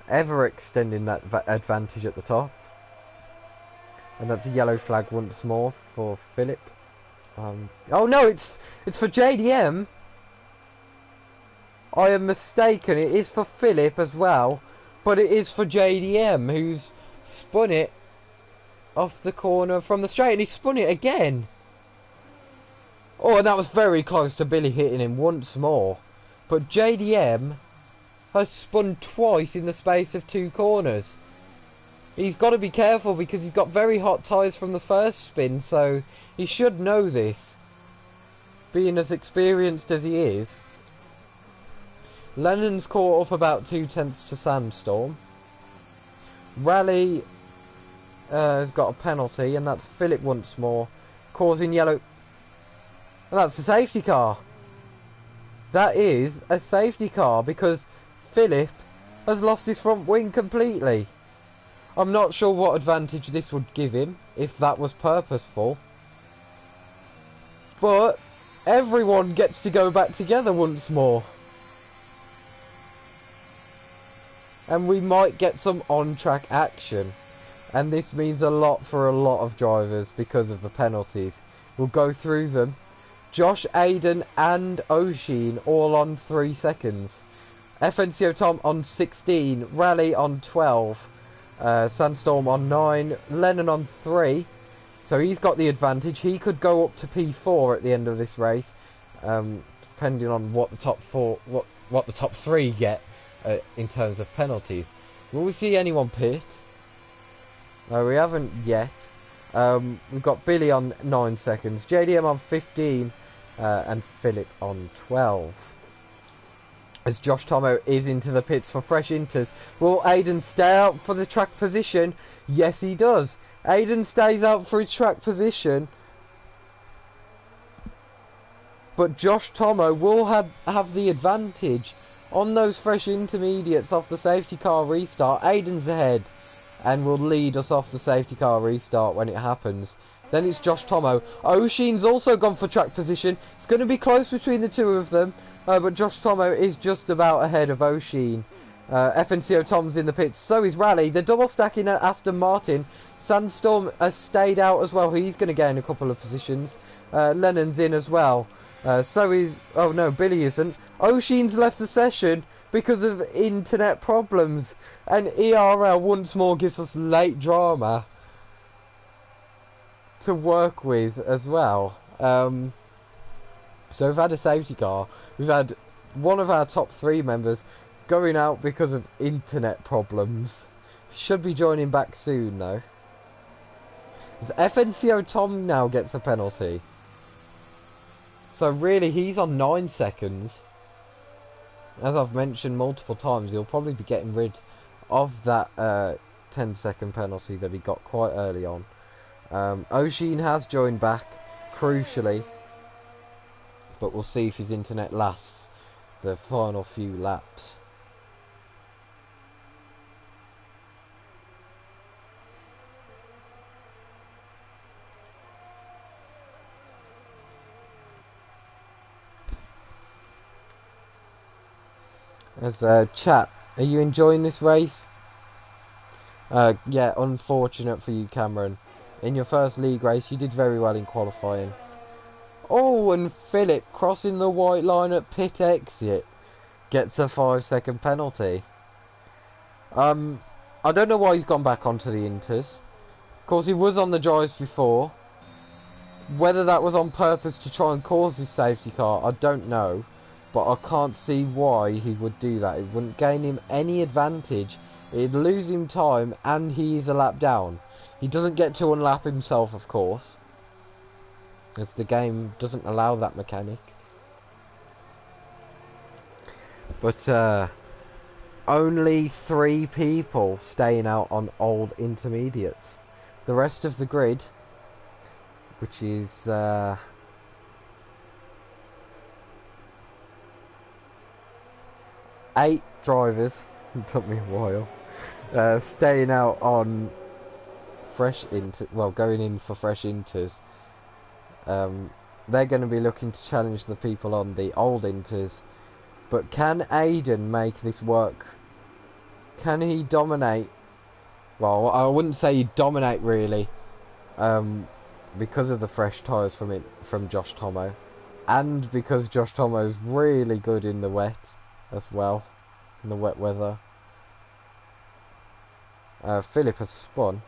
Ever extending that advantage at the top. And that's a yellow flag once more for Philip. Oh no, it's for JDM. I am mistaken. It is for Philip as well, but it is for JDM, who's spun it off the corner from the straight, and he spun it again. Oh, and that was very close to Billy hitting him once more. But JDM has spun twice in the space of 2 corners. he's got to be careful because he's got very hot tyres from the first spin, so he should know this, being as experienced as he is. Lennon's caught up about 2/10 to Sandstorm. Rally has got a penalty, and that's Philip once more, causing yellow. And that's a safety car. That is a safety car because Philip has lost his front wing completely. I'm not sure what advantage this would give him if that was purposeful. But everyone gets to go back together once more. And we might get some on-track action. And this means a lot for a lot of drivers because of the penalties. We'll go through them. Josh, Aiden and O'Sheen all on 3 seconds. FNCO Tom on 16. Rally on 12. Sandstorm on 9. Lennon on 3. So he's got the advantage. He could go up to P4 at the end of this race. Depending on what the top 4... What the top 3 get in terms of penalties. Will we see anyone pit? No, we haven't yet. We've got Billy on 9 seconds, JDM on 15, and Philip on 12. As Josh Tomo is into the pits for fresh inters. Will Aiden stay out for the track position? Yes, he does. Aiden stays out for his track position. But Josh Tomo will have the advantage on those fresh intermediates off the safety car restart. Aiden's ahead and will lead us off the safety car restart when it happens. Then it's Josh Tomo. O'Sheen's also gone for track position. It's going to be close between the two of them, but Josh Tomo is just about ahead of O'Sheen. FNCO Tom's in the pits, so is Rally. They're double stacking at Aston Martin. Sandstorm has stayed out as well. He's going to gain a couple of positions. Lennon's in as well. So is... Oh no, Billy isn't. O'Sheen's left the session because of internet problems. And ERL once more gives us late drama to work with as well. So we've had a safety car. We've had one of our top 3 members going out because of internet problems. Should be joining back soon though. FNCO Tom now gets a penalty. So really he's on 9 seconds. As I've mentioned multiple times, he'll probably be getting rid of that 10-second penalty that he got quite early on. O'Sheen has joined back, crucially. But we'll see if his internet lasts the final few laps. As chat, are you enjoying this race? Yeah, unfortunate for you, Cameron. In your first league race, you did very well in qualifying. Oh, and Philip crossing the white line at pit exit gets a 5-second penalty. I don't know why he's gone back onto the Inters. Of course, he was on the drives before. Whether that was on purpose to try and cause his safety car, I don't know. But I can't see why he would do that. It wouldn't gain him any advantage. It'd lose him time, and he is a lap down. He doesn't get to unlap himself, of course, as the game doesn't allow that mechanic. But only 3 people staying out on old intermediates. The rest of the grid, which is 8 drivers, it took me a while, staying out on fresh going in for fresh inters. They're going to be looking to challenge the people on the old inters. But can Aiden make this work? Can he dominate? Well, I wouldn't say he'd dominate really, because of the fresh tyres from Josh Tomo, and because Josh Tomo is really good in the wet as well, in the wet weather. Philip has spun.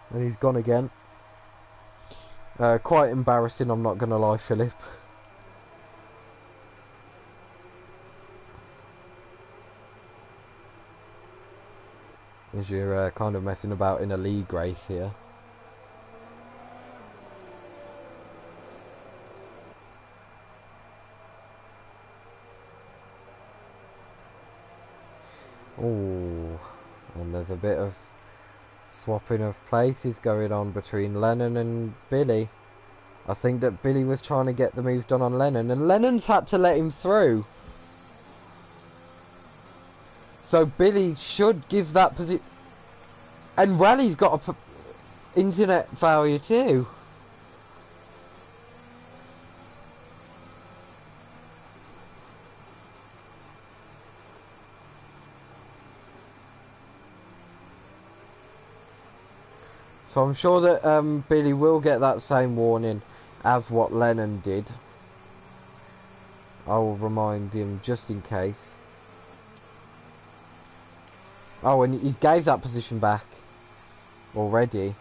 And he's gone again. Quite embarrassing, I'm not going to lie, Philip. as you're kind of messing about in a league race here. Oh, and there's a bit of swapping of places going on between Lennon and Billy. I think that Billy was trying to get the move done on Lennon, and Lennon's had to let him through. So Billy should give that position. And Rally's got a internet failure too. So I'm sure that Billy will get that same warning as what Lennon did. I will remind him just in case. Oh, and he gave that position back already.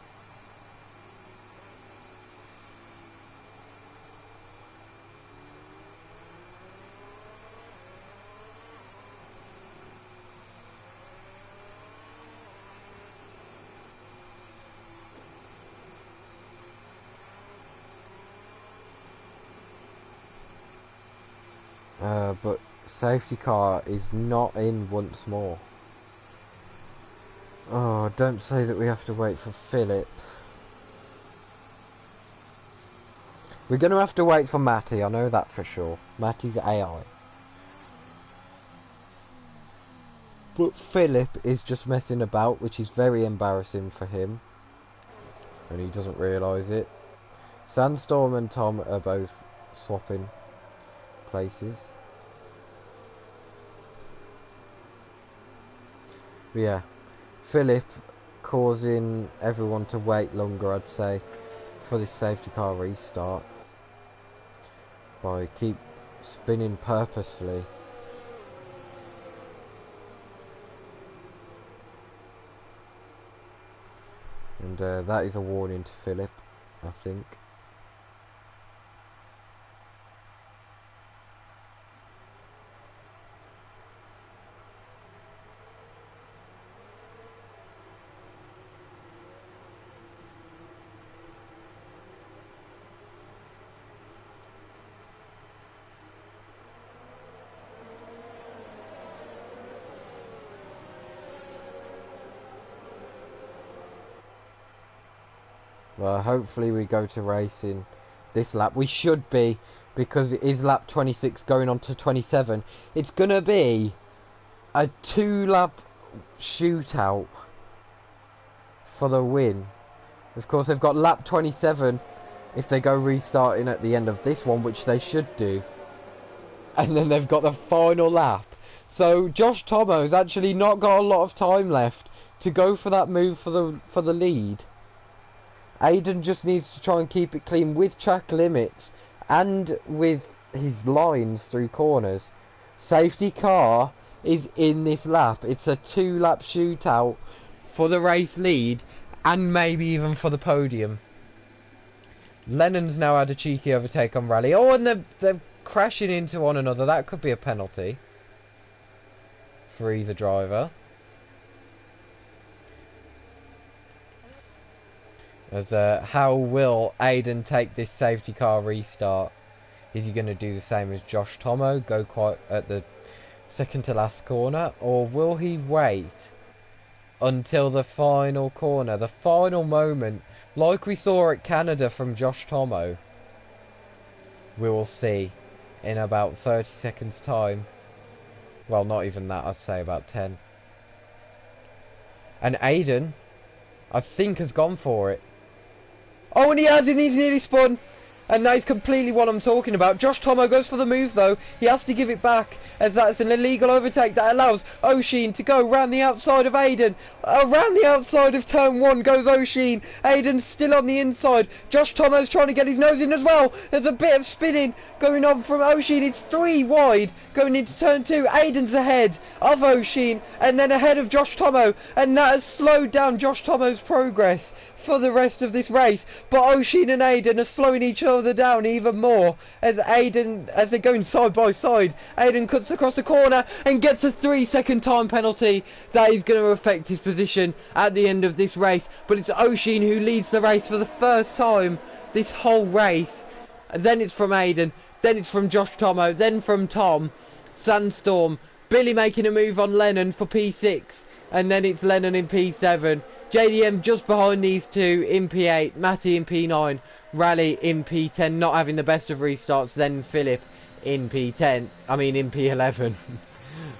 But safety car is not in once more. Oh, don't say that we have to wait for Philip. We're going to have to wait for Matty, I know that for sure. Matty's AI. But Philip is just messing about, which is very embarrassing for him. And he doesn't realise it. Sandstorm and Tom are both swapping places. But yeah, Philip causing everyone to wait longer, I'd say, for this safety car restart by keep spinning purposefully. And that is a warning to Philip, I think. Well, hopefully we go to racing this lap. We should be, because it is lap 26 going on to 27. It's going to be a 2-lap shootout for the win. Of course, they've got lap 27 if they go restarting at the end of this one, which they should do. And then they've got the final lap. So Josh Tomo's actually not got a lot of time left to go for that move for the lead. Aiden just needs to try and keep it clean with track limits and with his lines through corners. Safety car is in this lap. It's a 2-lap shootout for the race lead and maybe even for the podium. Lennon's now had a cheeky overtake on Rally. Oh, and they're crashing into one another. That could be a penalty for either driver. As how will Aiden take this safety car restart? Is he going to do the same as Josh Tomo, go quite at the second to last corner, or will he wait until the final corner, the final moment, like we saw at Canada from Josh Tomo? We will see in about 30 seconds time. Well, not even that, I'd say about 10. And Aiden, I think, has gone for it. Oh, and he has, and he's nearly spun. And that is completely what I'm talking about. Josh Tomo goes for the move, though. He has to give it back, as that's an illegal overtake that allows O'Sheen to go round the outside of Aiden. Around the outside of turn 1 goes O'Sheen. Aiden's still on the inside. Josh Tomo's trying to get his nose in as well. There's a bit of spinning going on from O'Sheen. It's 3 wide going into turn 2. Aiden's ahead of O'Sheen and then ahead of Josh Tomo. And that has slowed down Josh Tomo's progress. for the rest of this race, but Oshin and Aiden are slowing each other down even more as they're going side by side. Aiden cuts across the corner and gets a 3-second time penalty that is going to affect his position at the end of this race. But it's Oshin who leads the race for the first time this whole race. And then it's from Aiden, then it's from Josh Tomo, then from Tom, Sandstorm, Billy making a move on Lennon for P6, and then it's Lennon in P7. JDM just behind these two in P8, Matty in P9, Rally in P10, not having the best of restarts, then Philip in P10, in P11.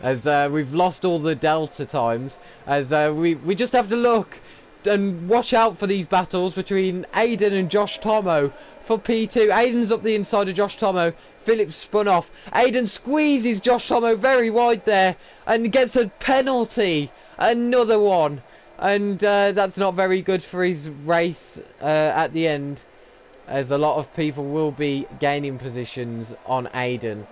As we've lost all the delta times, as we just have to look and watch out for these battles between Aiden and Josh Tomo for P2. Aiden's up the inside of Josh Tomo. Philip spun off. Aiden squeezes Josh Tomo very wide there and gets a penalty. Another one. And that's not very good for his race at the end, as a lot of people will be gaining positions on Aiden.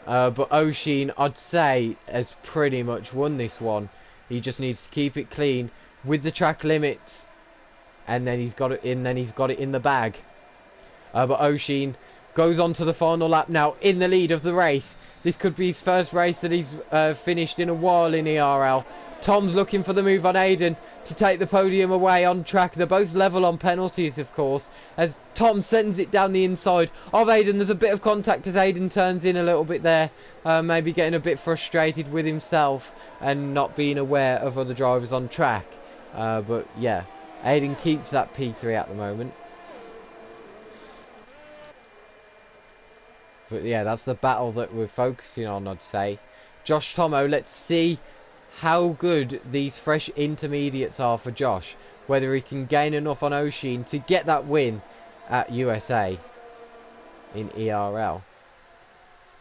But Oshin, I'd say, has pretty much won this one. He just needs to keep it clean with the track limits, and then he's got it in. Then he's got it in the bag. But Oshin goes on to the final lap now, in the lead of the race. This could be his first race that he's finished in a while in ERL. Tom's looking for the move on Aiden to take the podium away on track. They're both level on penalties, of course, as Tom sends it down the inside of Aiden. There's a bit of contact as Aiden turns in a little bit there, maybe getting a bit frustrated with himself and not being aware of other drivers on track. But yeah, Aiden keeps that P3 at the moment. But yeah, that's the battle that we're focusing on, I'd say. Josh Tomo, let's see how good these fresh intermediates are for Josh. Whether he can gain enough on Oshin to get that win at USA in ERL.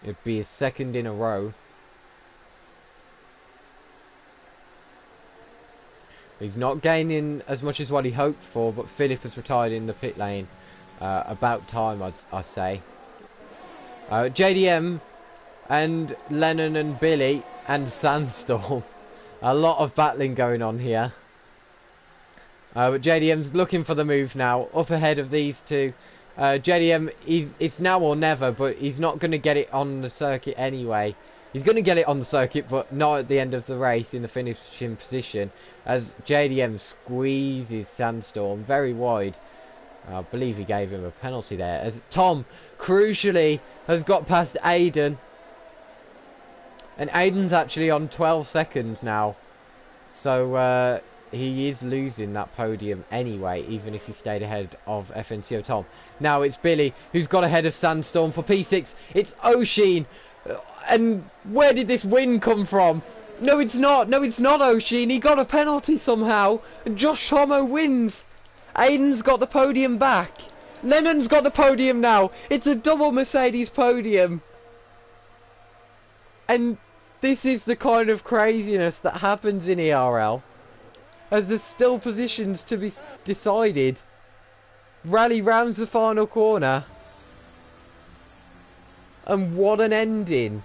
It'd be his second in a row. He's not gaining as much as what he hoped for, but Philip has retired in the pit lane. About time, I'd say. JDM and Lennon and Billy and Sandstorm. A lot of battling going on here. But JDM's looking for the move now, up ahead of these two. JDM, it's now or never, but he's not going to get it on the circuit anyway. He's going to get it on the circuit, but not at the end of the race in the finishing position, as JDM squeezes Sandstorm very wide. I believe he gave him a penalty there, as Tom, crucially, has got past Aiden. And Aiden's actually on 12 seconds now. So he is losing that podium anyway, even if he stayed ahead of FNCO Tom. Now it's Billy, who's got ahead of Sandstorm for P6. It's Oshin. And where did this win come from? No, it's not. No, it's not Oshin. He got a penalty somehow. And Josh Tomo wins. Aiden's got the podium back. Lennon's got the podium now. It's a double Mercedes podium. And this is the kind of craziness that happens in ERL, as there's still positions to be decided. Rally rounds the final corner. And what an ending.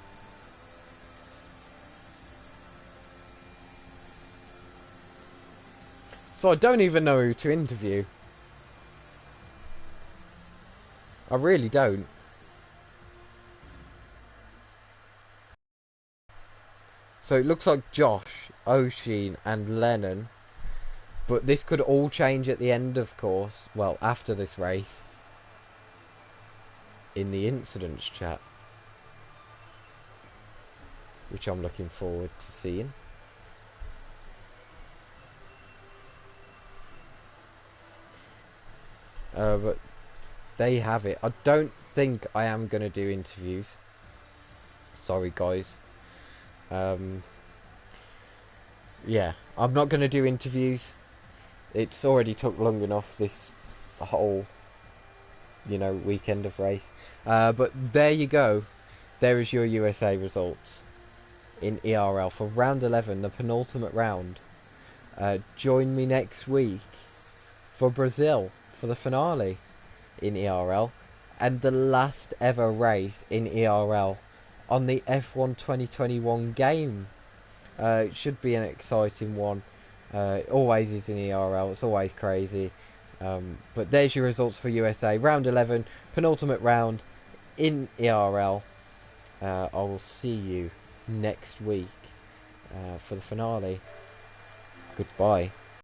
So I don't even know who to interview. I really don't. So it looks like Josh, Oshin and Lennon. But this could all change at the end, of course. Well, after this race. In the incidents chat. Which I'm looking forward to seeing. But there you have it. I don't think I am going to do interviews. Sorry, guys. Yeah, I'm not going to do interviews. It's already took long enough, this whole, weekend of race. But there you go. There is your USA results in ERL for round 11, the penultimate round. Join me next week for Brazil, for the finale in ERL, and the last ever race in ERL on the F1 2021 game. It should be an exciting one. It always is in ERL. It's always crazy. But there's your results for USA. Round 11, penultimate round in ERL. I will see you next week for the finale. Goodbye.